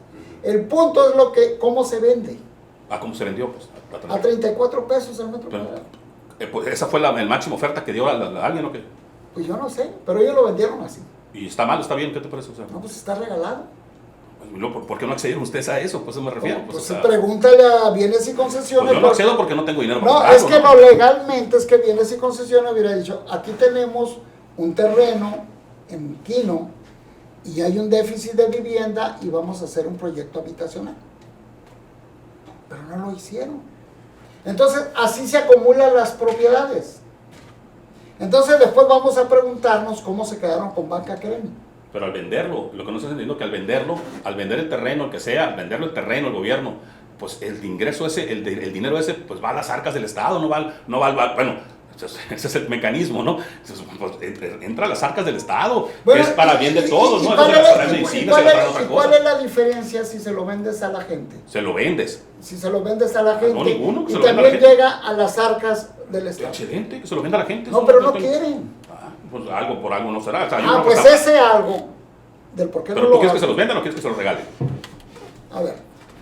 El punto es cómo se vende. ¿Cómo se vendió? Pues A 34 pesos el metro cuadrado. Pues esa fue el máximo oferta que dio a alguien, ¿o qué? Pues yo no sé, pero ellos lo vendieron así. ¿Y está mal, está bien? ¿Qué te parece? O sea, No, pues está regalado. ¿por qué no accedieron ustedes a eso? Pues eso me refiero. Pues o sea, pregúntale a Bienes y Concesiones. pues yo no accedo porque no tengo dinero para No, comprarlo, es que lo legalmente es que Bienes y Concesiones hubiera dicho, aquí tenemos un terreno en Quino y hay un déficit de vivienda y vamos a hacer un proyecto habitacional. Pero no lo hicieron. Entonces, así se acumulan las propiedades. Entonces, después vamos a preguntarnos cómo se quedaron con Banca Cremi. Pero al venderlo, lo que no estoy entendiendo es que al vender el terreno, el que sea, al venderlo el terreno, el gobierno, pues el ingreso ese, el dinero ese, pues va a las arcas del Estado, no va bueno, ese es el mecanismo, ¿no? Pues, entra a las arcas del Estado, Bueno, que es para bien de todos, ¿no? ¿Cuál es la diferencia si se lo vendes a la gente? Se lo vendes. Si se lo vendes a la gente, No, ninguno, que y se lo venda a la también gente. llega a las arcas del Estado. Excelente, que se lo venda a la gente. No, pero no quieren. Pues por algo no será. O sea, yo creo que Pues está- ese algo del por qué ¿Pero no tú lo quieres que se hacen. los vendan o quieres que se los regalen? A ver,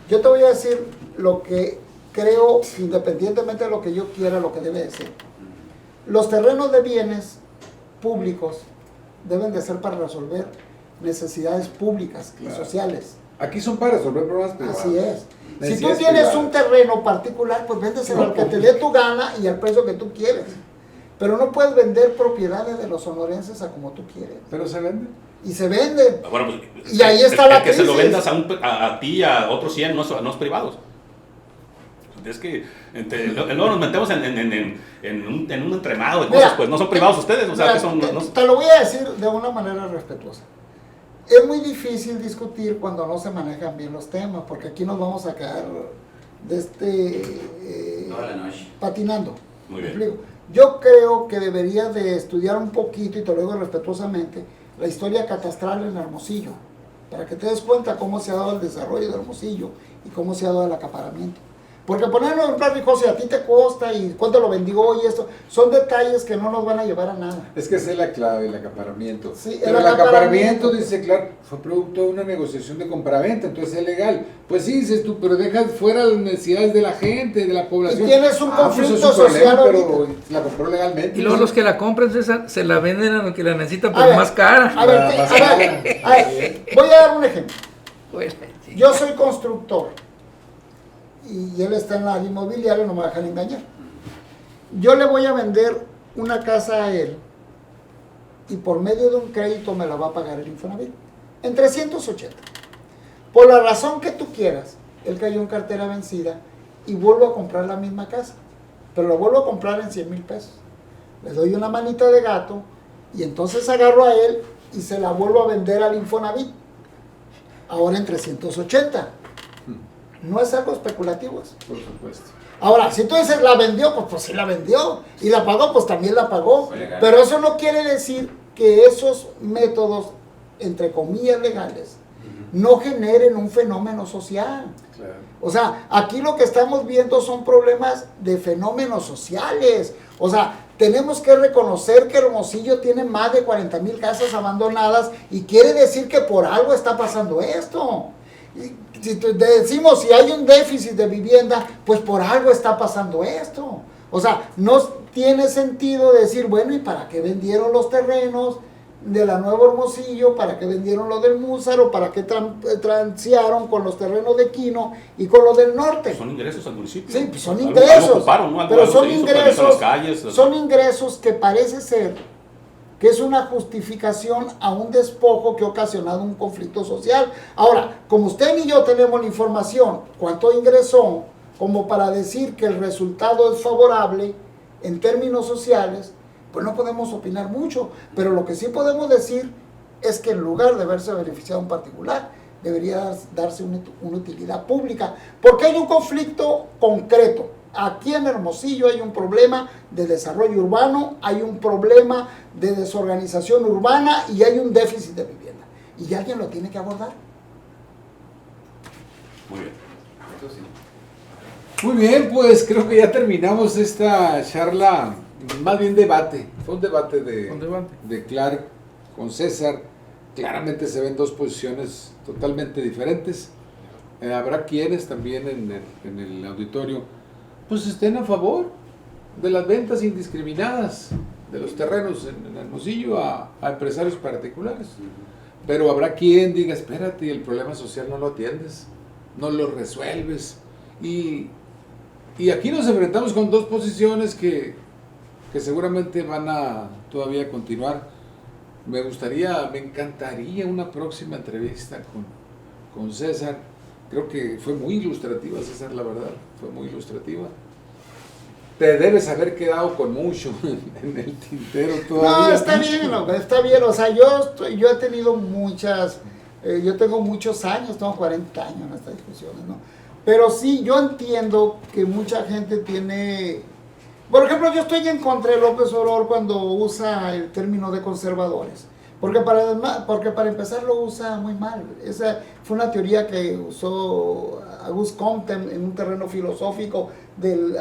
yo te voy a decir lo que creo, independientemente de lo que yo quiera, lo que debe de ser. Los terrenos de bienes públicos deben de ser para resolver necesidades públicas y sociales. Aquí son para resolver problemas privados. Así es. Si tú Necesidades tienes privadas. un terreno particular, pues véndeselo al que te dé tu gana y al precio que tú quieres. Pero no puedes vender propiedades de los sonorenses a como tú quieres. Pero se vende. Y se venden. Bueno, pues, Y ahí está la que se lo crisis. vendas a ti y a otros 100, no es privados. Es que luego nos metemos en un entremado de cosas, Mira, pues no son privados ustedes, o sea, mira, que son... te lo voy a decir de una manera respetuosa. Es muy difícil discutir cuando no se manejan bien los temas, porque aquí nos vamos a quedar Toda la noche. patinando. Muy ¿Me bien. explico? Yo creo que debería de estudiar un poquito, y te lo digo respetuosamente, la historia catastral en Hermosillo, para que te des cuenta cómo se ha dado el desarrollo de Hermosillo y cómo se ha dado el acaparamiento. Porque ponerlo en plan rico, si a ti te cuesta y cuánto lo vendió y esto, son detalles que no nos van a llevar a nada. Es que esa es la clave, el acaparamiento. Sí, pero el acaparamiento, dice, claro, fue producto de una negociación de compraventa, entonces es legal. Pues sí, dices tú, pero dejas fuera las necesidades de la gente, de la población. Y tienes un conflicto pues es un social problema, pero ahorita. la compró legalmente. Y luego los que la compran, César, se la venden a los que la necesitan, A pero ver, más cara. A ver, voy a dar un ejemplo. Bueno, sí. Yo soy constructor y él está en la área inmobiliaria, no me dejan engañar. Yo le voy a vender una casa a él y por medio de un crédito me la va a pagar el Infonavit en 380. Por la razón que tú quieras, él cayó en cartera vencida y vuelvo a comprar la misma casa, pero la vuelvo a comprar en 100 mil pesos. Le doy una manita de gato y entonces agarro a él y se la vuelvo a vender al Infonavit, ahora en 380. No es algo especulativo eso. Por supuesto. Ahora, si tú dices la vendió, pues sí la vendió. Y la pagó, pues también la pagó. Pero eso no quiere decir que esos métodos, entre comillas legales, no generen un fenómeno social. Claro. O sea, aquí lo que estamos viendo son problemas de fenómenos sociales. O sea, tenemos que reconocer que Hermosillo tiene más de 40,000 casas abandonadas y quiere decir que por algo está pasando esto. Y si decimos si hay un déficit de vivienda, pues por algo está pasando esto. O sea, no tiene sentido decir, bueno, ¿y para qué vendieron los terrenos de la Nueva Hermosillo? ¿Para qué vendieron lo del Múzaro? ¿Para qué transearon con los terrenos de Quino y con los del norte? Son ingresos al municipio. Sí, pues son Algo ingresos, ocuparon, ¿no? Algo pero se son hizo para limpiar las calles. son ingresos que parece ser que es una justificación a un despojo que ha ocasionado un conflicto social. Ahora, como usted y yo tenemos la información, cuánto ingresó, como para decir que el resultado es favorable en términos sociales, pues no podemos opinar mucho, pero lo que sí podemos decir es que en lugar de verse beneficiado un particular, debería darse una utilidad pública, porque hay un conflicto concreto. Aquí en Hermosillo hay un problema de desarrollo urbano, hay un problema de desorganización urbana y hay un déficit de vivienda. Y alguien lo tiene que abordar. Muy bien. Eso sí. Muy bien, pues creo que ya terminamos esta charla, más bien debate. Fue un debate de Clark con César. Claramente se ven dos posiciones totalmente diferentes. Habrá quienes también en el auditorio pues estén a favor de las ventas indiscriminadas de los terrenos en Hermosillo a empresarios particulares. Pero habrá quien diga, espérate, el problema social no lo atiendes, no lo resuelves. Y aquí nos enfrentamos con dos posiciones que seguramente van a todavía continuar. Me encantaría una próxima entrevista con César. Creo que fue muy ilustrativa, César, la verdad, fue muy ilustrativa. Te debes haber quedado con mucho en el tintero todavía. No, está bien, o sea, yo he tenido yo tengo muchos años, tengo 40 años en estas discusiones, ¿no? Pero sí, yo entiendo que mucha gente tiene... Por ejemplo, yo estoy en contra de López Obrador cuando usa el término de conservadores. Porque para empezar lo usa muy mal. Esa fue una teoría que usó Auguste Comte en un terreno filosófico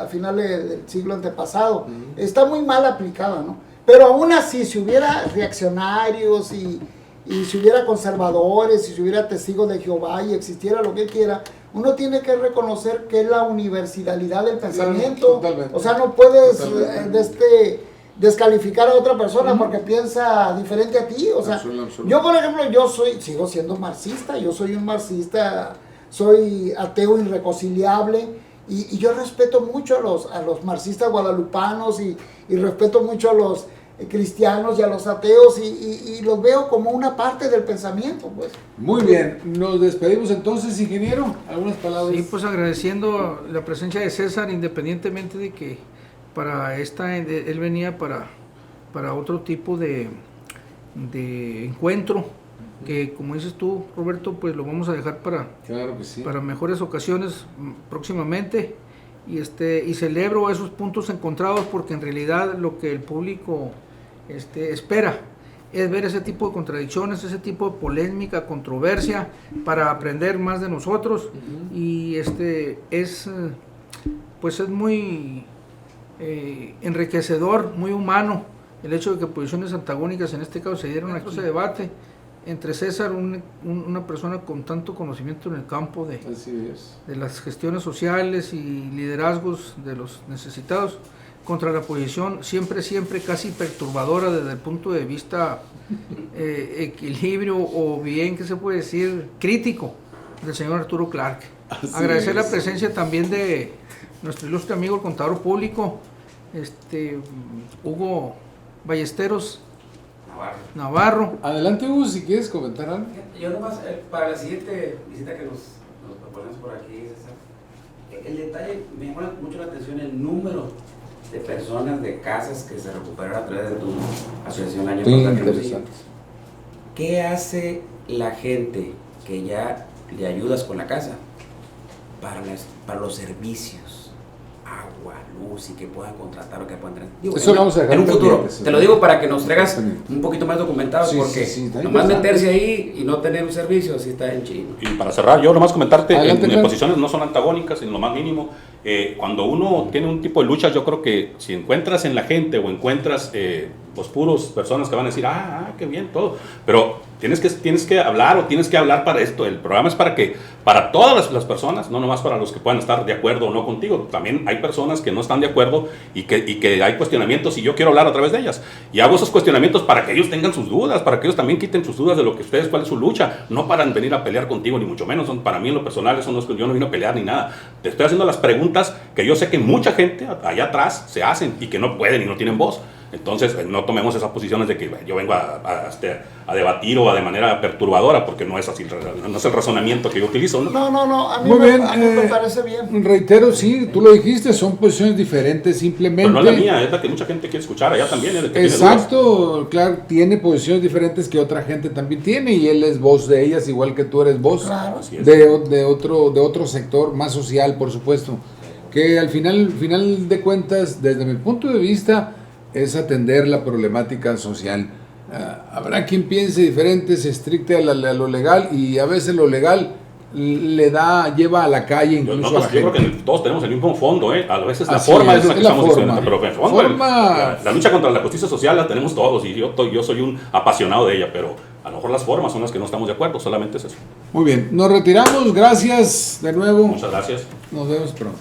a finales del siglo antepasado. Está muy mal aplicada, ¿no? Pero aún así, si hubiera reaccionarios y si hubiera conservadores, y si hubiera testigos de Jehová y existiera lo que quiera, uno tiene que reconocer que es la universalidad del pensamiento. Totalmente. O sea, no puedes descalificar a otra persona porque piensa diferente a ti. O sea, Absolutamente. yo por ejemplo, sigo siendo marxista, yo soy un marxista, soy ateo irreconciliable y yo respeto mucho a los marxistas guadalupanos y respeto mucho a los cristianos y a los ateos y los veo como una parte del pensamiento, pues. Muy bien, nos despedimos entonces, ingeniero, algunas palabras. Sí, pues agradeciendo la presencia de César, independientemente de que él venía para otro tipo de encuentro, que como dices tú, Roberto, pues lo vamos a dejar Claro que sí. para mejores ocasiones próximamente, y celebro esos puntos encontrados porque en realidad lo que el público espera es ver ese tipo de contradicciones, ese tipo de polémica, controversia, para aprender más de nosotros. Y pues es muy enriquecedor, muy humano el hecho de que posiciones antagónicas en este caso se dieron aquí, ese debate entre César, una persona con tanto conocimiento en el campo de las gestiones sociales y liderazgos de los necesitados, contra la posición siempre casi perturbadora desde el punto de vista equilibrio, o bien, ¿qué se puede decir?, crítico, del señor Arturo Clark. Agradecer la presencia también de nuestro ilustre amigo, el contador público, Hugo Ballesteros Navarro. Adelante, Hugo, si quieres comentar algo. Yo nomás, para la siguiente visita que nos proponemos por aquí, César, el detalle, me llama mucho la atención el número de personas, de casas que se recuperaron a través de tu asociación el año pasado. Interesante. ¿Qué hace la gente que ya le ayudas con la casa para los servicios? Agua, luz, y que puedan contratar o que puedan tener. Eso lo vamos a dejar en un futuro. pendiente, Te lo digo para que nos traigas un poquito más documentado, porque nomás meterse ahí y no tener un servicio, así está en chino. Y para cerrar, yo nomás comentarte, Adelante, mis claro. posiciones no son antagónicas en lo más mínimo. Cuando uno tiene un tipo de lucha, yo creo que si encuentras en la gente o encuentras pues puros personas que van a decir, qué bien, todo, pero tienes que hablar o tienes que hablar para esto. El programa es para todas las personas, no nomás para los que puedan estar de acuerdo o no contigo. También hay personas que no están de acuerdo y que hay cuestionamientos, y yo quiero hablar a través de ellas. Y hago esos cuestionamientos para que ellos tengan sus dudas, para que ellos también quiten sus dudas de lo que ustedes, cuál es su lucha, no para venir a pelear contigo, ni mucho menos. Para mí en lo personal, yo no vine a pelear ni nada. Te estoy haciendo las preguntas que yo sé que mucha gente allá atrás se hacen y que no pueden y no tienen voz. Entonces, no tomemos esas posiciones de que yo vengo a debatir o de manera perturbadora, porque no es así, no es el razonamiento que yo utilizo, ¿no? No, a mí, Muy bien, a mí me parece bien. Reitero, sí, tú lo dijiste, son posiciones diferentes, simplemente. Pero no es la mía, es la que mucha gente quiere escuchar, allá también es el que Exacto, claro, tiene posiciones diferentes que otra gente también tiene, y él es voz de ellas, igual que tú eres voz de otro sector más social, por supuesto, que al final de cuentas, desde mi punto de vista, es atender la problemática social. Habrá quien piense diferente, se estricte a lo legal, y a veces lo legal lleva a la calle incluso a la gente. Yo creo que todos tenemos el mismo fondo, a veces la Así forma es la que la estamos forma. diciendo, pero en fondo, la lucha contra la justicia social la tenemos todos, y yo soy un apasionado de ella, pero a lo mejor las formas son las que no estamos de acuerdo, solamente es eso. Muy bien, nos retiramos, gracias de nuevo. Muchas gracias. Nos vemos pronto.